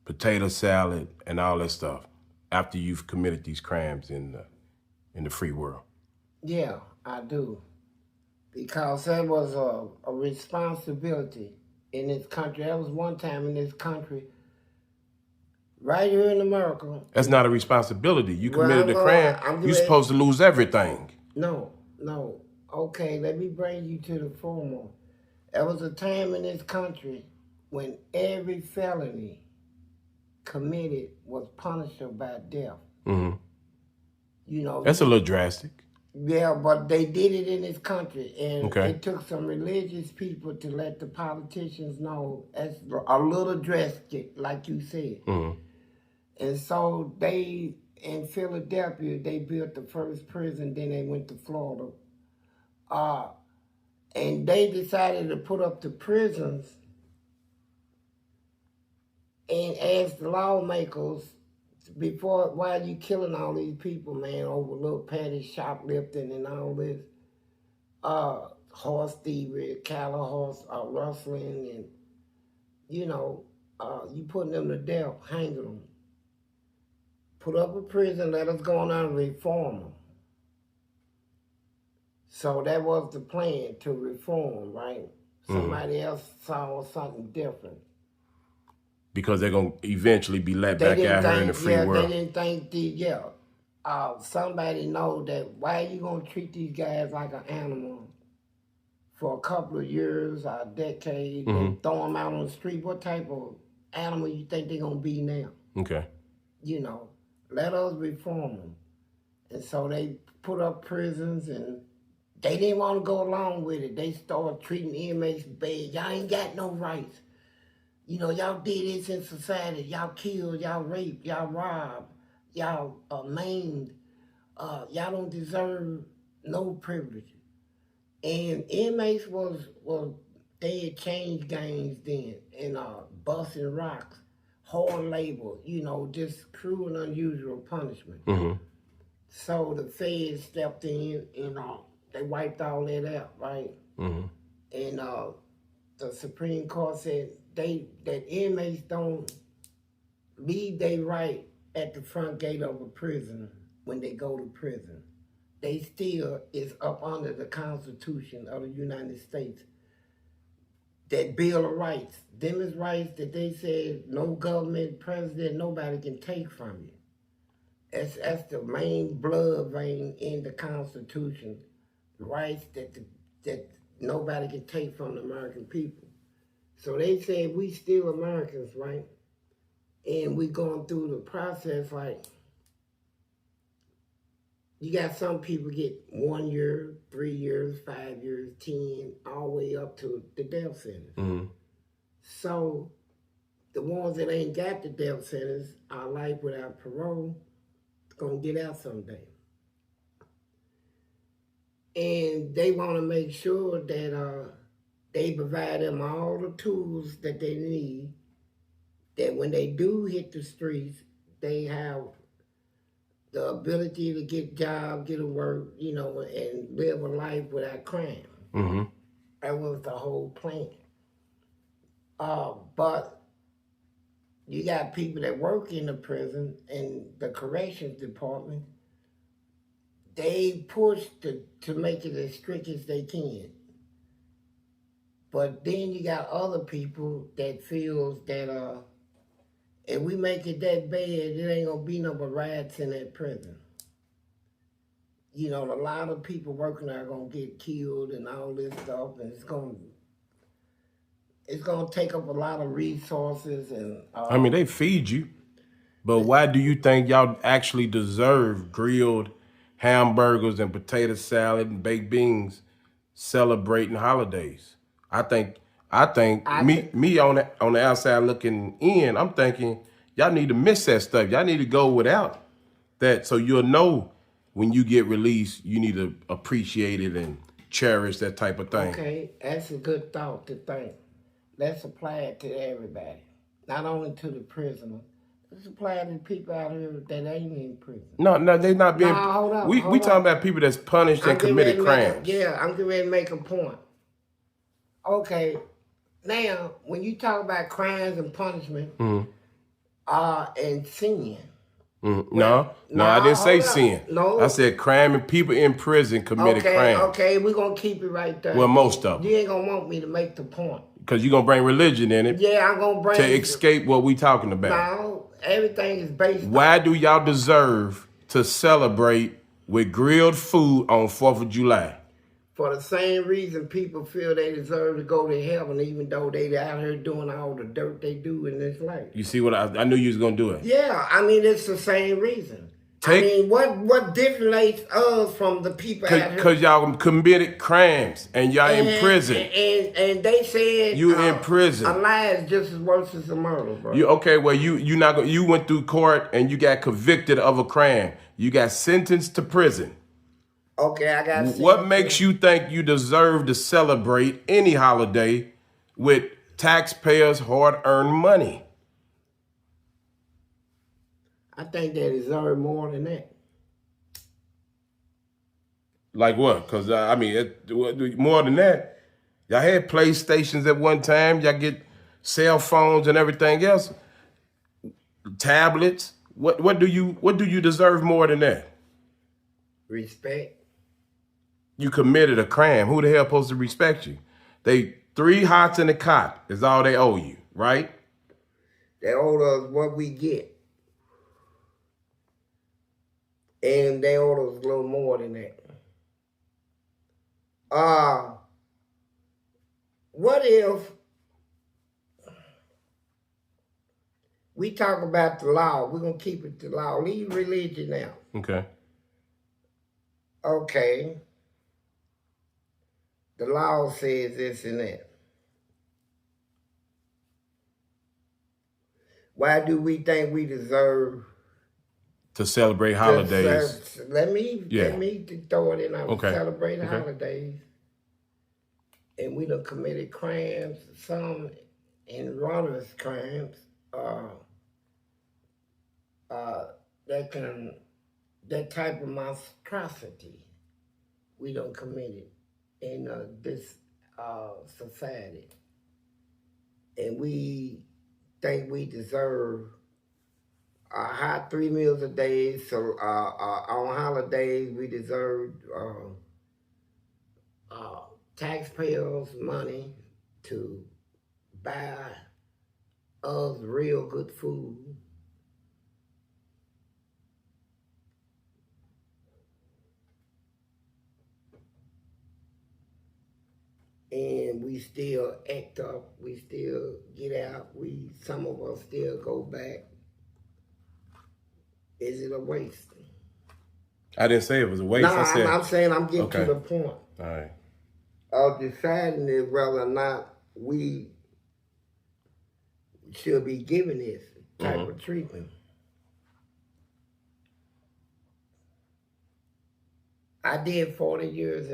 potato salad, and all that stuff after you've committed these crimes in the free world? Yeah, I do. Because that was a responsibility in this country. That was one time in this country, right here in America. That's not a responsibility. You committed a crime, you're supposed to lose everything. No. Okay, let me bring you to the former. There was a time in this country when every felony committed was punishable by death. Mm-hmm. You know, that's a little drastic. Yeah, but they did it in this country, and okay. It took some religious people to let the politicians know that's a little drastic, like you said. Mm-hmm. And so they, in Philadelphia, they built the first prison, then they went to Florida. And they decided to put up the prisons and ask the lawmakers, why are you killing all these people, man, over little petty shoplifting and all this? Horse thievery, cattle horse rustling, and, you know, you putting them to death, hanging them. Put up a prison, let us go on and reform them. So that was the plan, to reform, right? Somebody else saw something different. Because they're going to eventually be let back out here in the free world. They didn't think, somebody know that why are you going to treat these guys like an animal for a couple of years or a decade and throw them out on the street? What type of animal you think they're going to be now? Okay. You know, let us reform them. And so they put up prisons, and they didn't want to go along with it. They started treating inmates bad. Y'all ain't got no rights. You know, y'all did this in society. Y'all killed, y'all raped, y'all robbed, y'all maimed. Y'all don't deserve no privilege. And inmates they had changed gangs then, and busting rocks, hard labor, you know, just cruel and unusual punishment. Mm-hmm. So the feds stepped in and they wiped all that out, right? Mm-hmm. And the Supreme Court said that inmates don't leave their right at the front gate of a prison when they go to prison. They still is up under the Constitution of the United States. That Bill of Rights, them is rights that they said no government, president, nobody can take from you. That's the main blood vein in the Constitution, rights that nobody can take from the American people. So they said we still Americans, right? And we going through the process like, you got some people get 1 year, 3 years, 5 years, 10, all the way up to the death sentence. Mm-hmm. So the ones that ain't got the death sentence, our life without parole, gonna get out someday. And they wanna make sure that they provide them all the tools that they need, that when they do hit the streets, they have the ability to get jobs, get a work, you know, and live a life without crime. Mm-hmm. That was the whole plan. But you got people that work in the prison and the corrections department, they push to make it as strict as they can. But then you got other people that feels that If we make it that bad, it ain't gonna be no but riots in that prison. You know, a lot of people working there are gonna get killed and all this stuff, and it's gonna take up a lot of resources. And I mean, they feed you, but why do you think y'all actually deserve grilled hamburgers and potato salad and baked beans celebrating holidays? I think me on the outside looking in, I'm thinking y'all need to miss that stuff. Y'all need to go without that, so you'll know when you get released, you need to appreciate it and cherish that type of thing. Okay, that's a good thought to think. Let's apply it to everybody, not only to the prisoner. Let's apply it to people out here that ain't in prison. No, they're not being. Nah, hold up, we talking about people that's punished and committed crimes. I'm getting ready to make a point. Okay, now when you talk about crimes and punishment, and sin. No, I didn't say sin. No, I said crime and people in prison committed crimes. Okay, we're gonna keep it right there. Well, most of them. You ain't gonna want me to make the point. Because you're gonna bring religion in it. Yeah, I'm gonna bring to escape what we talking about. No, everything is based. Why do y'all deserve to celebrate with grilled food on 4th of July? For the same reason people feel they deserve to go to heaven, even though they out here doing all the dirt they do in this life. You see what I knew you was gonna do it. Yeah, I mean it's the same reason. I mean, what differentiates us from the people out here? Because y'all committed crimes and y'all in prison. And they said you in prison. A lie is just as worse as a murder, bro. You went through court and you got convicted of a crime. You got sentenced to prison. Okay, I got. What makes you think you deserve to celebrate any holiday with taxpayers' hard-earned money? I think they deserve more than that. Like what? Because, more than that, y'all had PlayStations at one time. Y'all get cell phones and everything else. Tablets. What do you deserve more than that? Respect. You committed a crime. Who the hell supposed to respect you? They 3 hots in the cot is all they owe you, right? They owe us what we get. And they owe us a little more than that. What if we talk about the law? We're going to keep it to law. Leave religion out. Okay. Okay. The law says this and that. Why do we think we deserve to celebrate holidays? Let me throw it in. Okay. Celebrate holidays. And we done committed crimes, some in runners crimes, that type of monstrosity we done committed in this society. And we think we deserve a hot 3 meals a day. So on holidays, we deserve taxpayers' money to buy us real good food. And we still act up, we still get out, some of us still go back. Is it a waste? I didn't say it was a waste. No, I'm saying I'm getting to the point. All right. Of deciding is whether or not we should be given this type of treatment. I did 40 years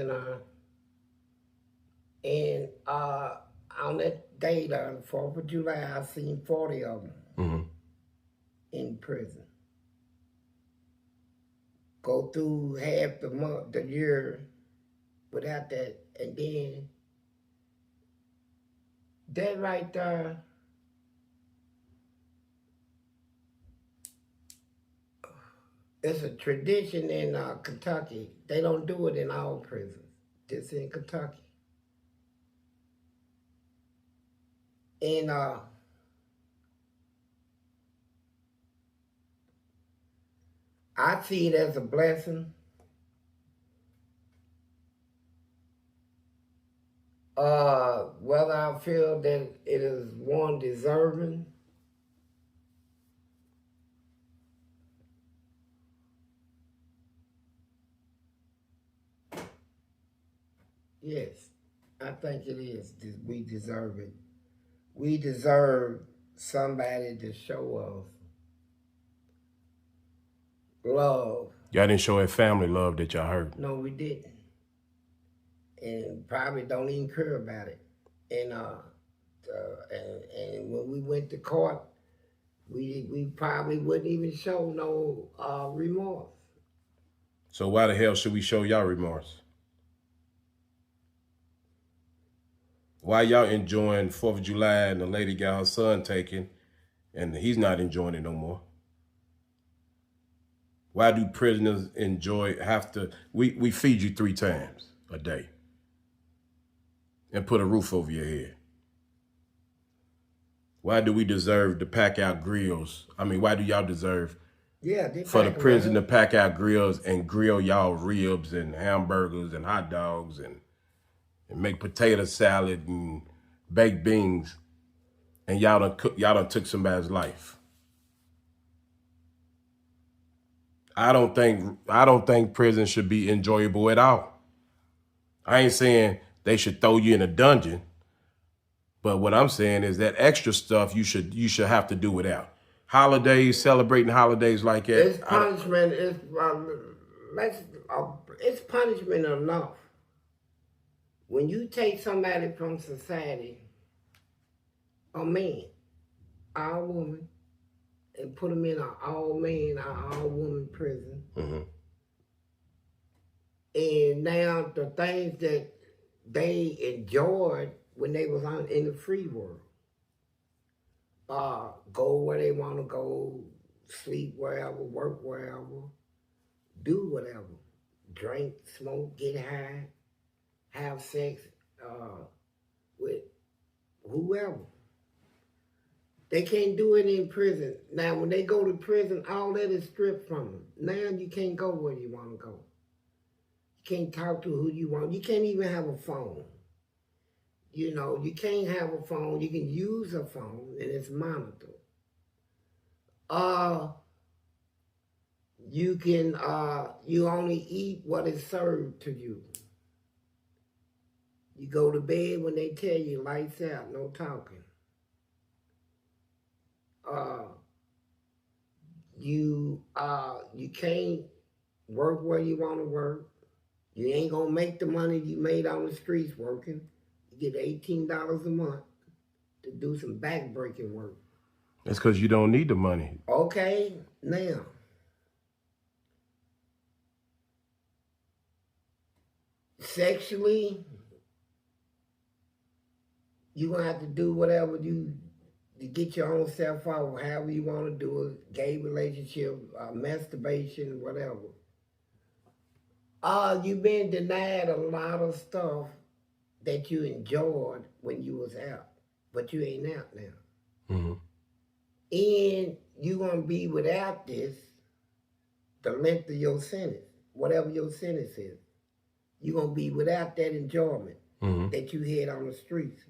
and on that day, the 4th of July, I seen 40 of them in prison. Go through half the year without that, and then that right there, it's a tradition in Kentucky. They don't do it in all prisons, just in Kentucky. And I see it as a blessing. Whether I feel that it is one deserving, yes, I think it is. We deserve it. We deserve somebody to show us love. Y'all didn't show that family love that y'all heard. No, we didn't. And probably don't even care about it. And when we went to court, we probably wouldn't even show no remorse. So why the hell should we show y'all remorse? Why y'all enjoying 4th of July and the lady got her son taken and he's not enjoying it no more? Why do prisoners we feed you 3 times a day and put a roof over your head? Why do we deserve to pack out grills? I mean, why do y'all deserve for the prison to pack out grills and grill y'all ribs and hamburgers and hot dogs and make potato salad and baked beans, and y'all done took somebody's life? I don't think prison should be enjoyable at all. I ain't saying they should throw you in a dungeon, but what I'm saying is that extra stuff you should have to do without. Holidays, celebrating holidays like that. It's punishment. It's punishment enough. When you take somebody from society, a man, or a woman, and put them in an all-man or all-woman prison, and now the things that they enjoyed when they was in the free world, go where they want to go, sleep wherever, work wherever, do whatever, drink, smoke, get high, have sex with whoever. They can't do it in prison. Now, when they go to prison, all that is stripped from them. Now you can't go where you want to go. You can't talk to who you want. You can't even have a phone. You know, you can't have a phone. You can use a phone, and it's monitored. You only eat what is served to you. You go to bed when they tell you lights out, no talking. You can't work where you want to work. You ain't gonna make the money you made on the streets working. You get $18 a month to do some back-breaking work. That's because you don't need the money. Okay, now. Sexually, you're gonna have to do whatever you get your own self out, however you want to do it, gay relationship, masturbation, whatever. You've been denied a lot of stuff that you enjoyed when you was out, but you ain't out now. And you're going to be without this the length of your sentence, whatever your sentence is. You're going to be without that enjoyment that you had on the streets.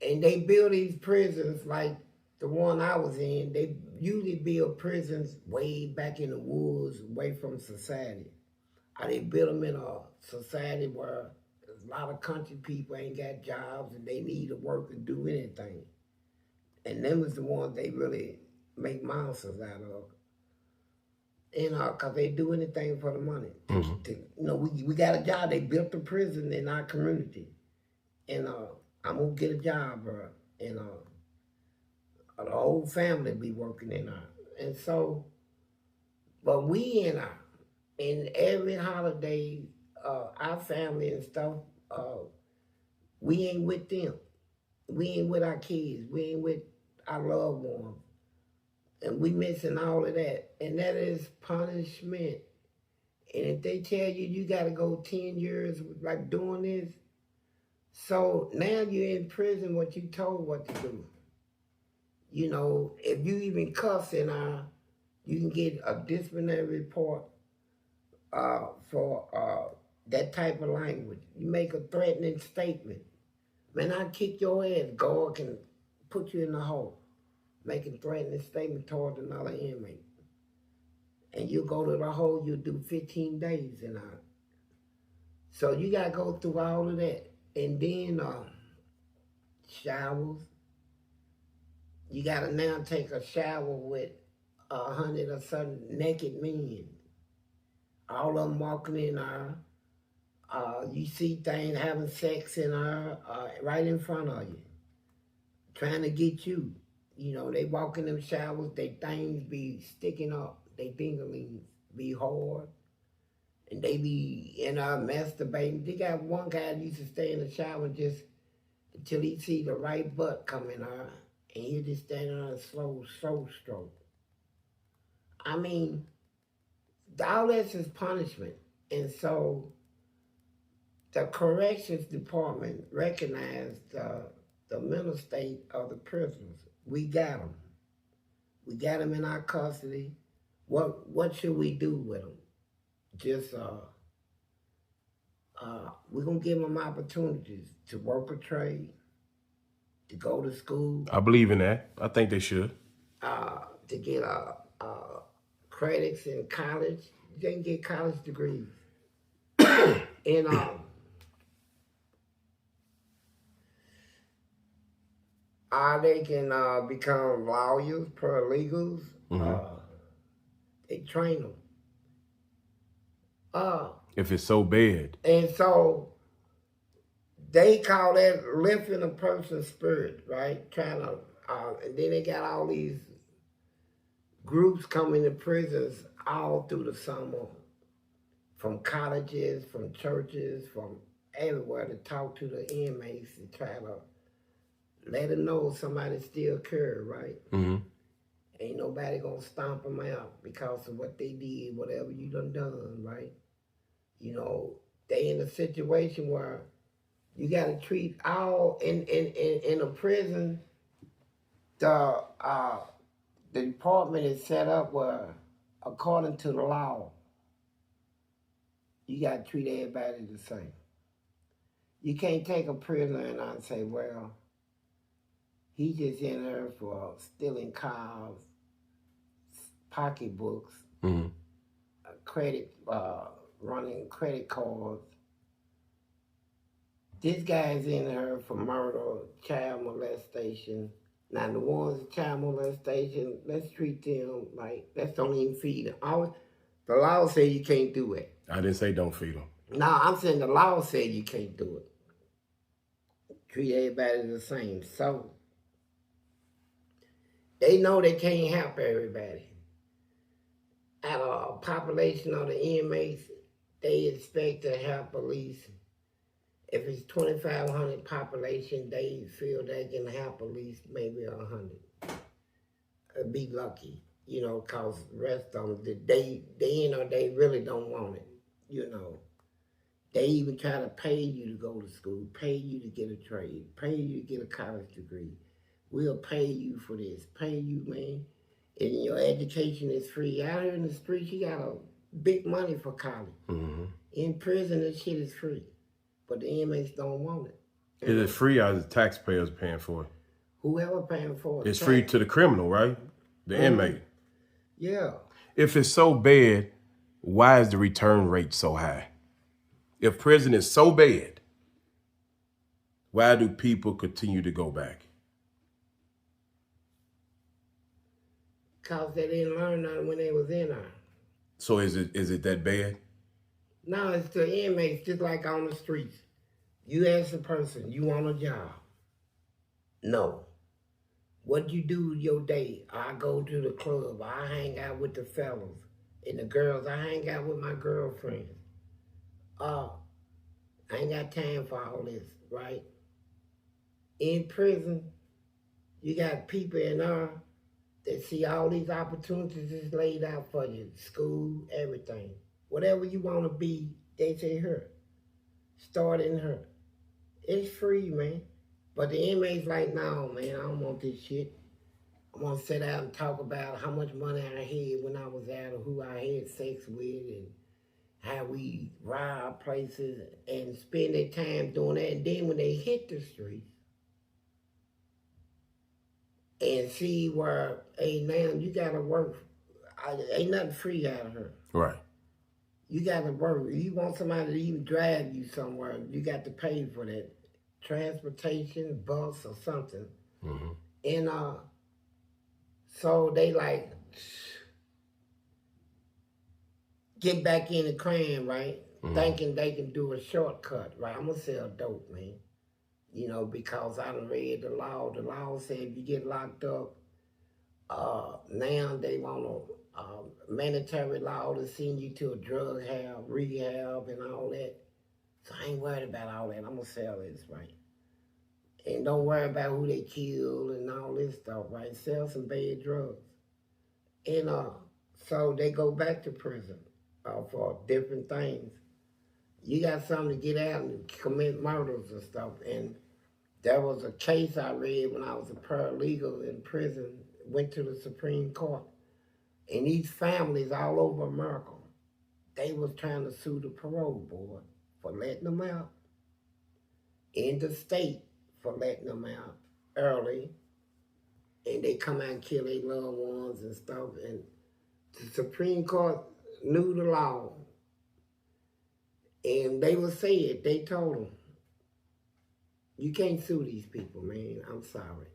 And they build these prisons like the one I was in. They usually build prisons way back in the woods, away from society. They build them in a society where a lot of country people ain't got jobs and they need to work and do anything. And them was the ones they really make monsters out of. And because they do anything for the money. We got a job. They built a prison in our community. And I'm going to get a job, bro. And the whole family be working in our. And so, but we in every holiday, our family and stuff, we ain't with them. We ain't with our kids. We ain't with our loved ones. And we missing all of that. And that is punishment. And if they tell you you got to go 10 years like doing this, so now you're in prison what you told what to do. You know, if you even cuss in our You can get a disciplinary report for that type of language. You make a threatening statement. Man, I kick your ass. God can put you in the hole. Making threatening statement towards another inmate. And you go to the hole, you do 15 days and out. So you gotta go through all of that. And then showers. You gotta now take a shower with 100 or something naked men. All of them walking in there. You see things having sex in her right in front of you, trying to get you. You know, they walk in them showers, they things be sticking up, they dinglings be hard, and they be in masturbating. They got one guy that used to stay in the shower just until he see the right butt coming out, and he just stand on a slow stroke. I mean, all this is punishment, and so the corrections department recognized the mental state of the prisoners. We got them. We got them in our custody. What should we do with them? Just we're gonna give them opportunities to work a trade, to go to school. I believe in that. I think they should. To get credits in college. They can get college degrees. And they can become lawyers, paralegals. They train them. If it's so bad. And so they call that lifting a person's spirit, right? Trying to, and then they got all these groups coming to prisons all through the summer, from colleges, from churches, from everywhere to talk to the inmates and try to let them know somebody still care, right? Ain't nobody gonna stomp them out because of what they did, whatever you done, right? You know, they in a situation where you gotta treat all in a prison. The department is set up where, according to the law, you gotta treat everybody the same. You can't take a prisoner and say, well, he just in there for stealing cars, pocketbooks, credit, running credit cards. This guy's in there for murder, child molestation. Now the ones child molestation, let's treat them like, let's don't even feed them. The law says you can't do it. I didn't say don't feed them. No, I'm saying the law says you can't do it. Treat everybody the same. So they know they can't help everybody. Out of a population of the inmates, they expect to help at least, if it's 2,500 population, they feel they can help at least maybe 100. Be lucky, you know, cause rest of them, they really don't want it, you know. They even try to pay you to go to school, pay you to get a trade, pay you to get a college degree. We'll pay you for this, pay you, man. And your education is free. Out here in the streets, you got big money for college. In prison, this shit is free. But the inmates don't want it. Is it free or is the taxpayers paying for it? Whoever paying for it. It's free to the criminal, right? The inmate. Yeah. If it's so bad, why is the return rate so high? If prison is so bad, why do people continue to go back? Because they didn't learn nothing when they was in there. So is it that bad? No, it's the inmates, just like on the streets. You ask a person, you want a job? No. What you do with your day? I go to the club. I hang out with the fellas and the girls. I hang out with my girlfriends. I ain't got time for all this, right? In prison, you got people in there that see all these opportunities is laid out for you. School, everything. Whatever you want to be, they say her. Start in her. It's free, man. But the inmates like, no, man, I don't want this shit. I want to sit down and talk about how much money I had when I was out, or who I had sex with, and how we rob places and spend their time doing that. And then when they hit the streets and see where, hey, now you got to work. Ain't nothing free out of her. Right. You got to work. You want somebody to even drive you somewhere, you got to pay for that. Transportation, bus, or something. Mm-hmm. And so they like get back in the crime, right? Mm-hmm. Thinking they can do a shortcut, right? I'm gonna sell dope, man. You know, because I done read the law. The law said if you get locked up, now they want a mandatory law to send you to a drug rehab, and all that. So I ain't worried about all that. I'm gonna sell this, right? And don't worry about who they killed and all this stuff, right? Sell some bad drugs. And so they go back to prison for different things. You got something to get out and commit murders and stuff. And there was a case I read when I was a paralegal in prison, went to the Supreme Court. And these families all over America, they was trying to sue the parole board for letting them out, in the state for letting them out early, and they come out and kill their loved ones and stuff. And the Supreme Court knew the law, and they would say it. They told them, you can't sue these people, man. I'm sorry.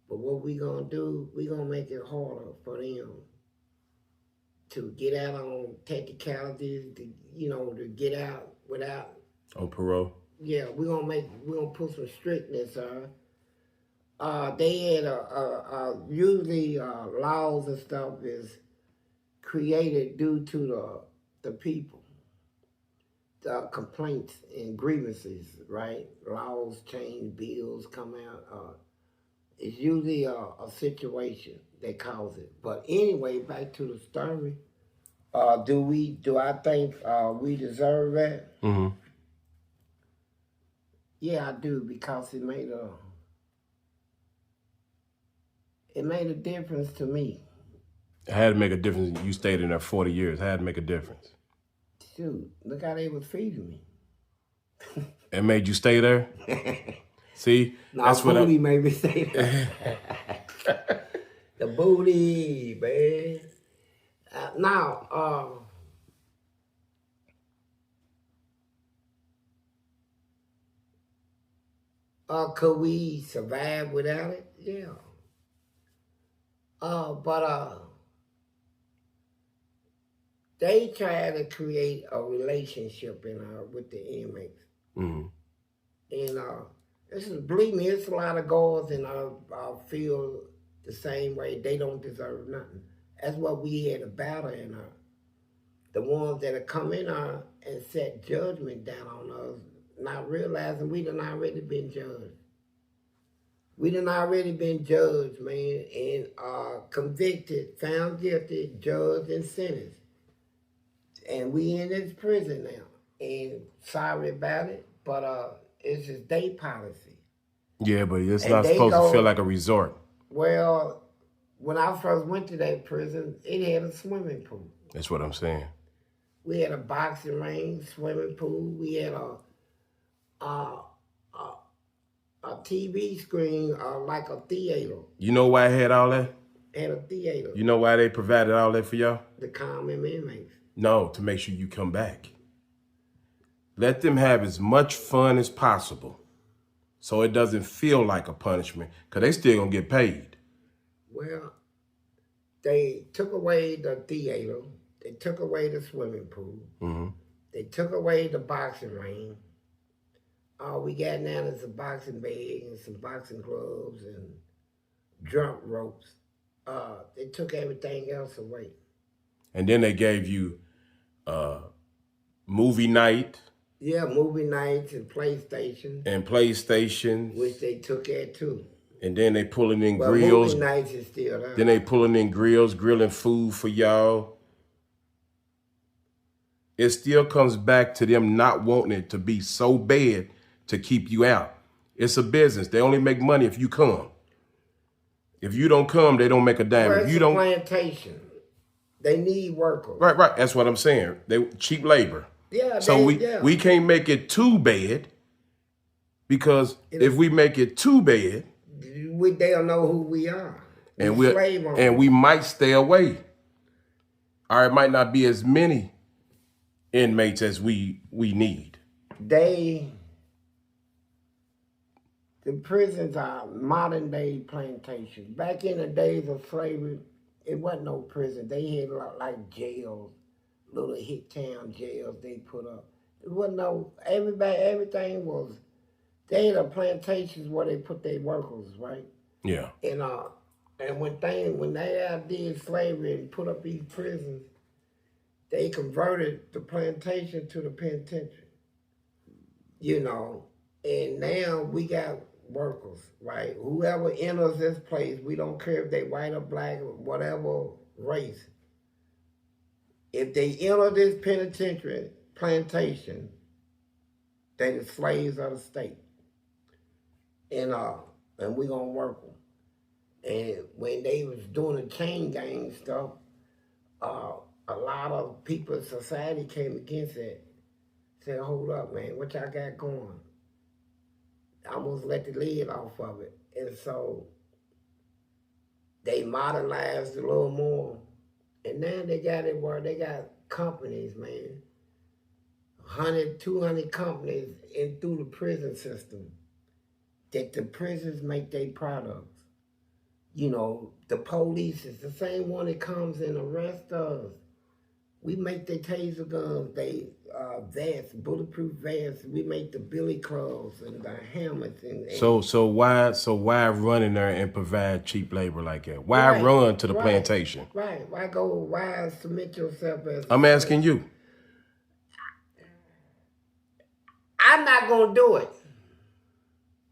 But what we gonna do, we gonna make it harder for them to get out on technicalities, to get out without... On parole? Yeah, we're gonna put some strictness. They had usually laws and stuff is created due to the people, the complaints and grievances, right? Laws change, bills come out. It's usually a situation that causes it. But anyway, back to the story. Do I think we deserve that? Mm-hmm. Yeah, I do, because it made a difference to me. It had to make a difference. You stayed in there 40 years. It had to make a difference. Shoot, look how they was feeding me. It made you stay there? See? No, that's what booty made me stay there. The booty, man. Now, could we survive without it? Yeah. But they try to create a relationship with the inmates. Mm-hmm. And believe me, it's a lot of guards and I feel the same way. They don't deserve nothing. That's what we had a battle in the ones that have come in and set judgment down on us, not realizing we done already been judged. We done already been judged, man, and convicted, found guilty, judged, and sentenced. And we in this prison now. And sorry about it, but it's just their policy. Yeah, but it's not supposed to feel like a resort. Well, when I first went to that prison, it had a swimming pool. That's what I'm saying. We had a boxing ring, swimming pool. We had a TV screen, like a theater. You know why I had all that? Had a theater. You know why they provided all that for y'all? The common inmates. No, to make sure you come back. Let them have as much fun as possible so it doesn't feel like a punishment, because they still going to get paid. Well, they took away the theater. They took away the swimming pool. Mm-hmm. They took away the boxing ring. All we got now is a boxing bag and some boxing gloves and jump ropes. They took everything else away. And then they gave you movie night. Yeah, movie nights and PlayStation. And PlayStations. Which they took at too. And then they pulling in grills. Movie nights is still there. Then they pulling in grills, grilling food for y'all. It still comes back to them not wanting it to be so bad to keep you out. It's a business. They only make money if you come. If you don't come, they don't make a dime. Well, If it's you a don't, plantation. They need workers. right. That's what I'm saying. They cheap labor. Yeah. So we can't make it too bad, because if we make it too bad, they'll know who we are. and we we might stay away, or it might not be as many inmates as we need. The prisons are modern day plantations. Back in the days of slavery, it wasn't no prison. They had like jails, little hit town jails they put up. It wasn't no, everything was, they had a plantations where they put their workers, right? Yeah. And when they did slavery and put up these prisons, they converted the plantation to the penitentiary. And now we got workers, right? Whoever enters this place, we don't care if they white or black or whatever race. If they enter this penitentiary plantation, they the slaves of the state. And we gonna work them. And when they was doing the chain gang stuff, a lot of people in society came against it. Said, hold up, man, what y'all got going? I almost let the lid off of it. And so they modernized a little more. And now they got it where they got companies, man. 100, 200 companies in through the prison system that the prisons make their products. The police is the same one that comes and arrests us. We make the taser guns, they vests, bulletproof vests. We make the billy clubs and the helmets. So why run in there and provide cheap labor like that? Why run to the plantation? Right. Why submit yourself as? I'm asking you. I'm not gonna do it.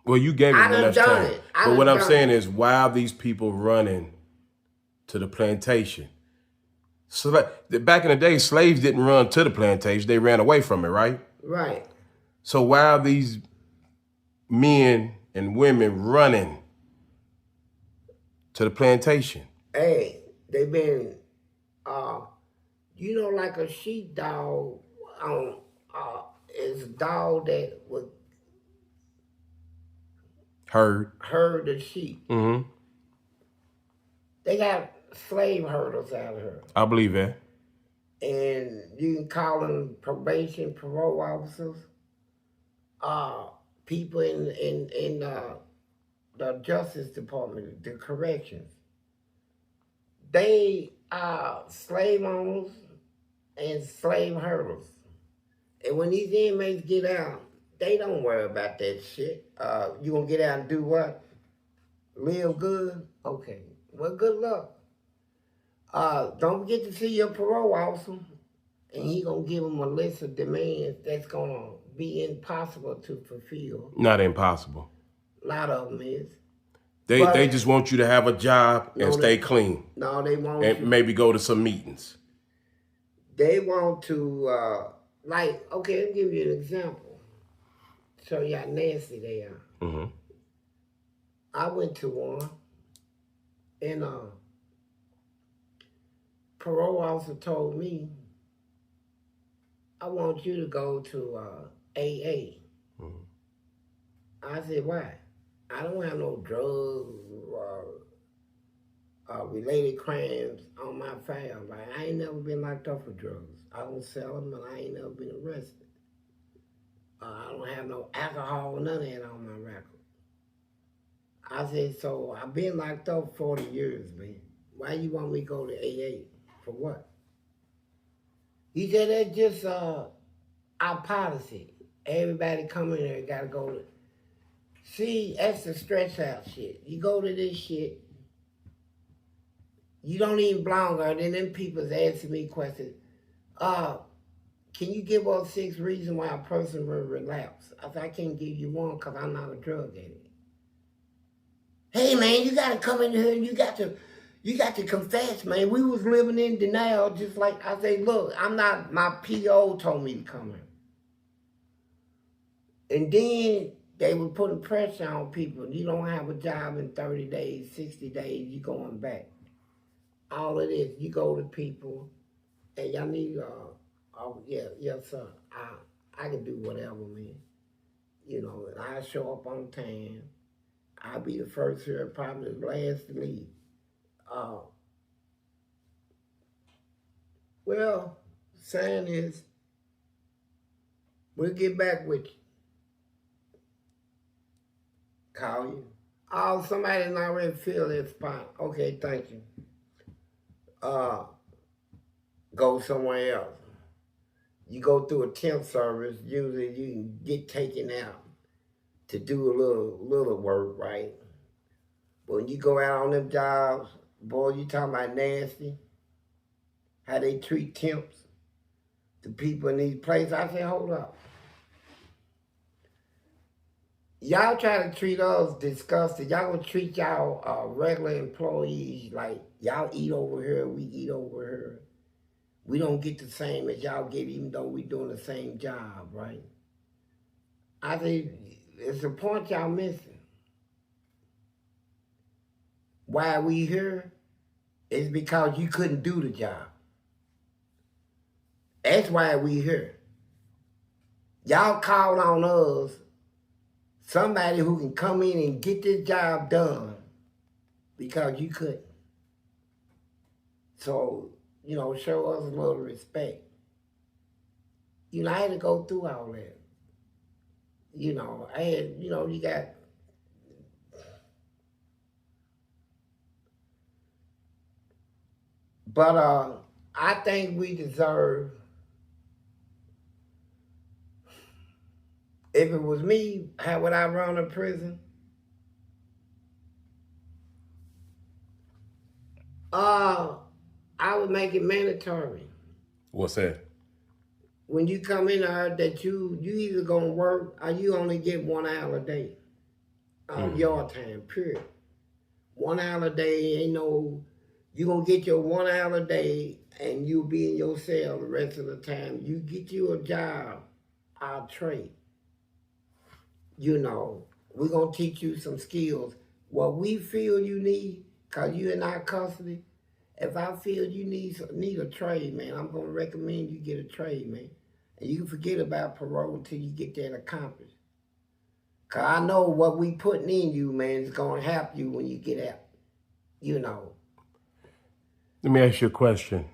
Well, you gave me enough time. But what I'm saying is, why are these people running to the plantation? So back in the day, slaves didn't run to the plantation. They ran away from it, right? Right. So why are these men and women running to the plantation? Hey, they've been, like a sheepdog is a dog that would herd the sheep. Mm-hmm. They got slave herders out here. I believe that. And you can call them probation, parole officers, people in the Justice Department, the corrections. They are slave owners and slave herders. And when these inmates get out, they don't worry about that shit. You gonna get out and do what? Live good? Okay. Well, good luck. Don't forget to see your parole officer, and he gonna give them a list of demands that's gonna be impossible to fulfill. Not impossible. A lot of them is. They just want you to have a job and stay clean. No, they want and maybe go to some meetings. They want to, okay, I'll give you an example. Show you how nasty they are. Mm-hmm. I went to one, and parole officer told me, I want you to go to AA. Mm-hmm. I said, why? I don't have no drugs or related crimes on my file. Like, I ain't never been locked up for drugs. I don't sell them, and I ain't never been arrested. I don't have no alcohol or none of that on my record. I said, so I've been locked up 40 years, man. Why you want me to go to AA? For what? He said, that's just our policy. Everybody coming there got to go to... See, that's the stress out shit. You go to this shit, you don't even belong there, and then people's asking me questions. Can you give us 6 reasons why a person will relapse? I said, I can't give you one because I'm not a drug addict. Hey, man, you got to come in here and you got to confess, man. We was living in denial just like, I say, look, I'm not, my PO told me to come here. And then they were putting pressure on people. You don't have a job in 30 days, 60 days, you going back. All of this, you go to people, and y'all need, oh, yeah, yes, sir. I can do whatever, man. You know, and I show up on time. I'll be the first here, probably the last to leave. Well, saying is, we'll get back with you. Call you. Oh, somebody didn't already fill that spot. Okay, thank you. Go somewhere else. You go through a temp service, usually you can get taken out to do a little work, right? But when you go out on them jobs, boy, you talking about nasty. How they treat temps, the people in these places. I say, hold up. Y'all try to treat us disgusting. Y'all gonna treat y'all regular employees like y'all eat over here, we eat over here. We don't get the same as y'all get, even though we doing the same job, right? I think it's a point y'all missing. Why we here is because you couldn't do the job. That's why we here. Y'all called on us, somebody who can come in and get this job done, because you couldn't. So, you know, show us a little respect. You know, I had to go through all that. You know, I had, you know, you got... But I think we deserve... If it was me, how would I run a prison? I would make it mandatory. What's that? When you come in there, that you either gonna work or you only get 1 hour a day of your time, period. 1 hour a day, ain't no, you gonna get your 1 hour a day and you'll be in your cell the rest of the time. You get you a job, I'll trade. You know, we're gonna teach you some skills. What we feel you need, cause you in our custody, if I feel you need a trade, man, I'm gonna recommend you get a trade, man. And you can forget about parole until you get that accomplished. Cause I know what we putting in you, man, is gonna help you when you get out. You know. Let me ask you a question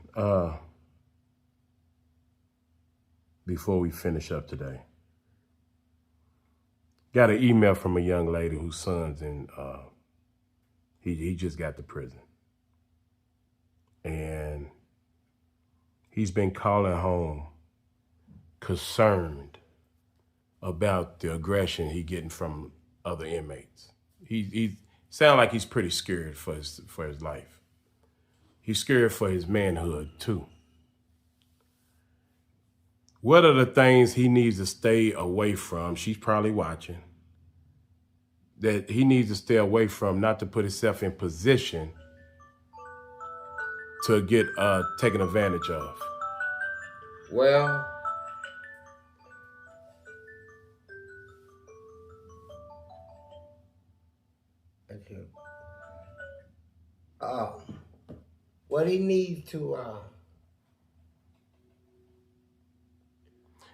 before we finish up today. Got an email from a young lady whose son's in, he just got to prison. And he's been calling home concerned about the aggression he getting from other inmates. He sounds like he's pretty scared for his life. He's scared for his manhood too. What are the things he needs to stay away from? She's probably watching. That he needs to stay away from, not to put himself in position to get taken advantage of. Well, thank you. What he needs to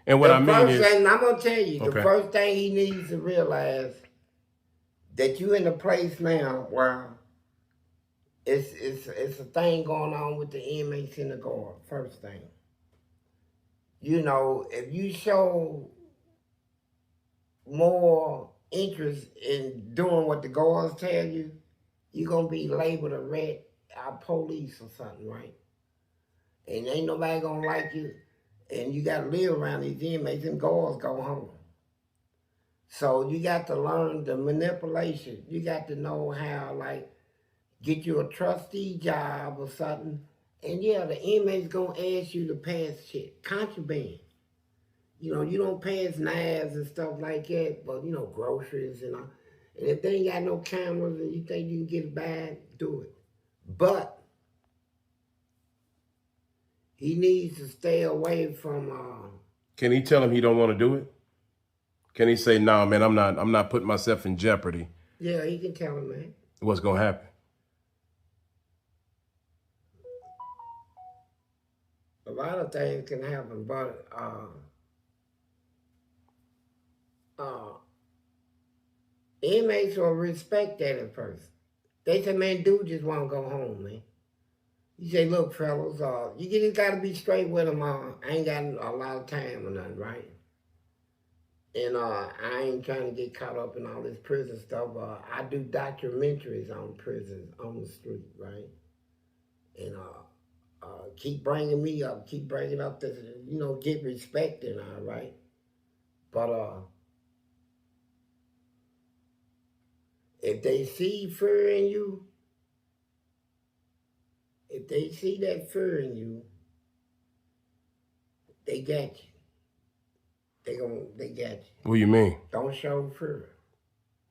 and what I mean is, thing, I'm gonna tell you, okay. The first thing he needs to realize that you in a place now where it's a thing going on with the inmates in the guard. First thing, you know, if you show more interest in doing what the guards tell you, you're gonna be labeled a rat, our police or something, right? And ain't nobody gonna like you. And you got to live around these inmates, and guards go home. So you got to learn the manipulation. You got to know how, like, get you a trustee job or something. And yeah, the inmate's going to ask you to pass shit, contraband. You know, you don't pass knives and stuff like that, but, you know, groceries and all. And if they ain't got no cameras and you think you can get it by, do it. But he needs to stay away from... Can he tell him he don't want to do it? Can he say, "No, man, I'm not putting myself in jeopardy"? Yeah, he can tell him, man. What's gonna happen? A lot of things can happen, but inmates will respect that at first. They say, man, dude just want to go home, man. You say, look, fellas, you just got to be straight with them. I ain't got a lot of time or nothing, right? And I ain't trying to get caught up in all this prison stuff. I do documentaries on prisons on the street, right? And keep bringing me up, keep bringing up this, get respect and all, right? But if they see fear in you, if they see that fear in you, they got you. They got you. What do you mean? Don't show fear.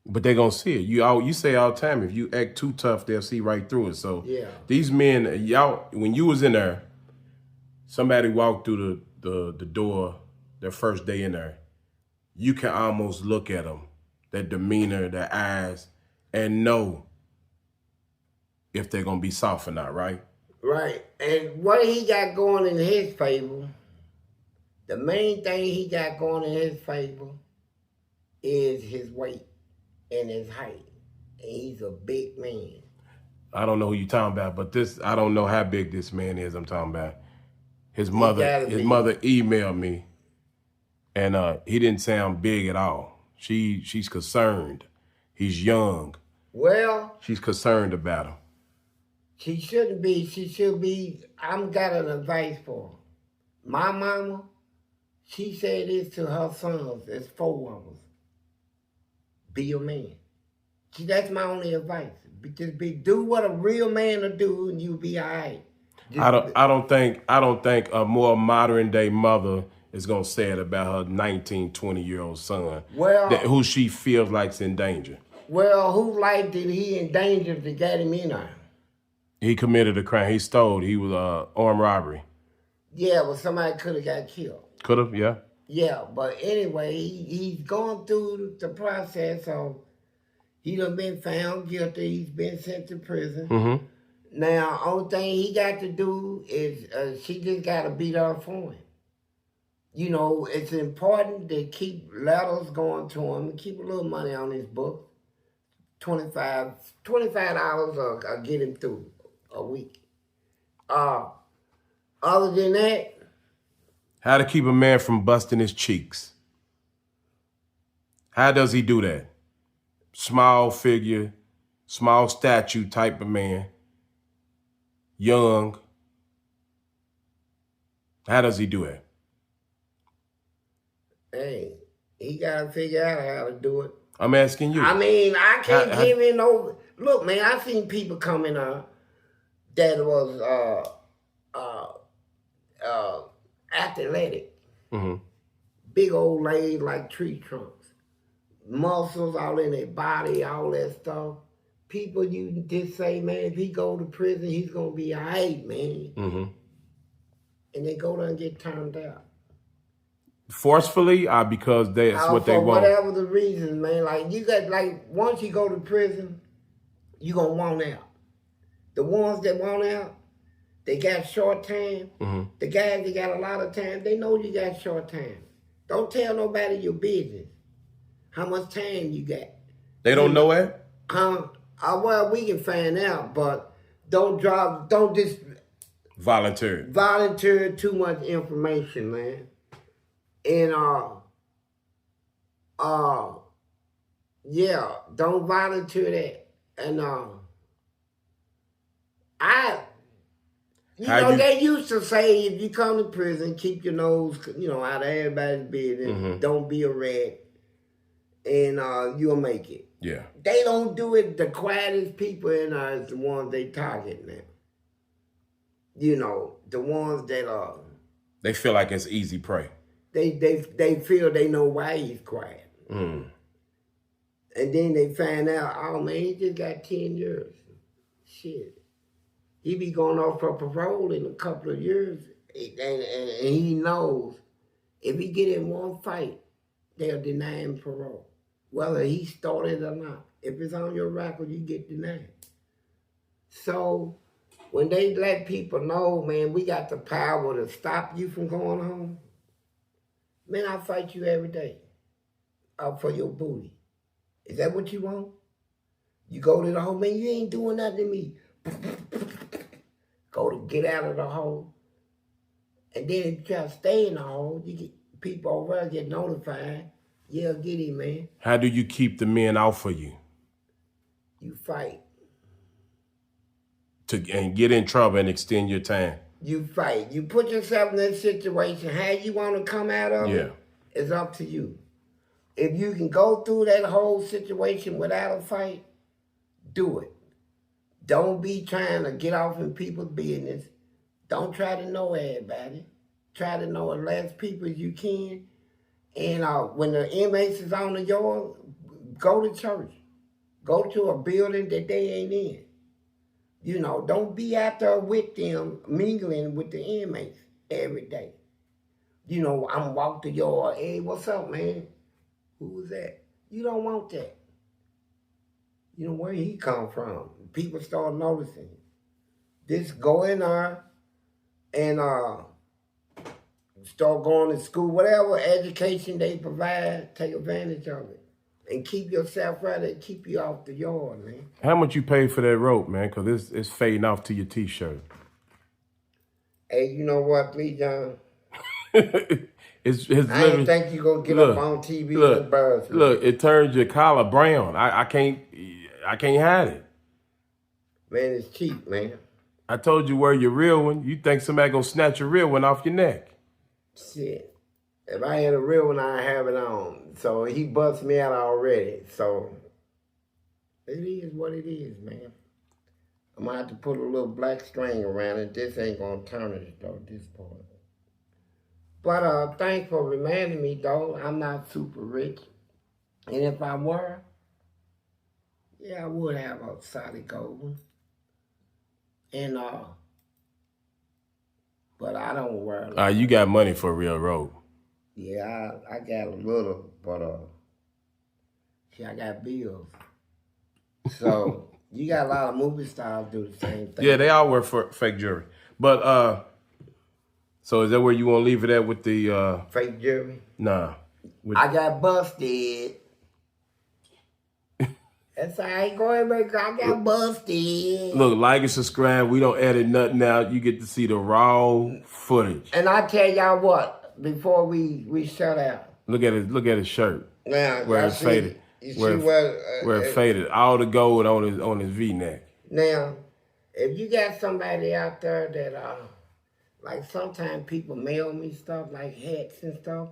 But they gonna see it. You say all the time, if you act too tough, they'll see right through it. So Yeah. these men, y'all, when you was in there, somebody walked through the door their first day in there, you can almost look at them, their demeanor, their eyes, and know if they're gonna be soft or not, right? Right. And what he got going in his favor, the main thing he got going in his favor is his weight and his height. And he's a big man. I don't know who you're talking about, but I don't know how big this man is I'm talking about. His mother emailed me, and he didn't sound big at all. She's concerned. He's young. Well, She's concerned about him. she shouldn't be. She should be. I'm got an advice for her. My mama, she said this to her sons. There's 4 of us. Be a man. That's my only advice. Just do what a real man will do, and you'll be all right. I don't think a more modern day mother is gonna say it about her 19, 20-year-old son. Well, who she feels like's in danger. Well, whose life did he endanger to get him in there? He committed a crime. He stole. He was armed robbery. Yeah, but somebody could have got killed. Could have, yeah. Yeah, but anyway, he's going through the process of he done been found guilty. He's been sent to prison. Mm-hmm. Now, only thing he got to do is she just got to beat her for him. You know, it's important to keep letters going to him and keep a little money on his book. $25 will get him through a week. Other than that, how to keep a man from busting his cheeks? How does he do that? Small figure, small statue type of man, young. How does he do it? hey, he got to figure out how to do it. I'm asking you. I mean, I can't give him no. Look, man, I seen people coming up that was athletic, big old legs like tree trunks, muscles all in their body, all that stuff. People, you just say, man, if he go to prison, he's gonna be all right, man. And they go there and get turned out. Forcefully, because that's what they want. Whatever the reason, man. Like you got, like once you go to prison, you gonna want out. The ones that want out, they got short time. The guys that got a lot of time, they know you got short time. Don't tell nobody your business. How much time you got? They don't know it? Well, we can find out, but don't just volunteer too much information, man. And yeah, don't volunteer that. And they used to say if you come to prison, keep your nose, out of everybody's business. Don't be a rat, and you'll make it. Yeah. They don't do it. The quietest people in there is the ones they target now. The ones that they feel like it's easy prey. They feel they know why he's quiet. And then they find out, oh man, he just got 10 years. Shit. He be going off for parole in a couple of years. And he knows if he get in one fight, they'll deny him parole. Whether he started or not. If it's on your record, you get denied. So when they let people know, man, we got the power to stop you from going home, man, I fight you every day for your booty. Is that what you want? You go to the hole, man, you ain't doing nothing to me. Go to get out of the hole. And then if you try to stay in the hole, you get people over there get notified. Yeah, get him, man. How do you keep the men out for you? You fight. And get in trouble and extend your time. You fight. You put yourself in that situation. How you want to come out of it is up to you. If you can go through that whole situation without a fight, do it. Don't be trying to get off in people's business. Don't try to know everybody. Try to know as less people as you can. And when the inmates is on the yard, go to church. Go to a building that they ain't in. You know, don't be out there with them, mingling with the inmates every day. You know, I'm walk the yard. Hey, what's up, man? Who was that? You don't want that. You know, where he come from? People start noticing. Just go in there and start going to school. Whatever education they provide, take advantage of it. And keep yourself ready, keep you off the yard, man. How much you paid for that rope, man? Because it's fading off to your T-shirt. Hey, you know what, please, John? I ain't think you gonna get up on TV and embarrass me. Look, it turns your collar brown. I can't hide it. Man, it's cheap, man. I told you wear your real one. You think somebody gonna snatch your real one off your neck? Shit. If I had a real one, I'd have it on. So he bust me out already. So it is what it is, man. I'm gonna have to put a little black string around it. This ain't gonna turn it though, this part. But thanks for reminding me though, I'm not super rich. And if I were, yeah, I would have a solid gold one. And but I don't wear it. You got money for a real rope. Yeah, I got a little, but see, I got bills. So you got a lot of movie stars do the same thing. Yeah, they all wear fake jewelry. But so is that where you want to leave it at with the fake jewelry? Nah. I got busted. That's all right. Go ahead, man. I got busted. Look, like and subscribe. We don't edit nothing out. You get to see the raw footage. And I tell y'all what. Before we shut out. Look at his shirt. Now, where it's faded. Where it faded. All the gold on his V-neck. Now, if you got somebody out there that like sometimes people mail me stuff like hats and stuff.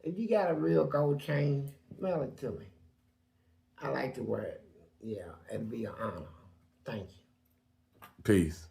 If you got a real gold chain, mail it to me. I like to wear it. Yeah, it'd be an honor. Thank you. Peace.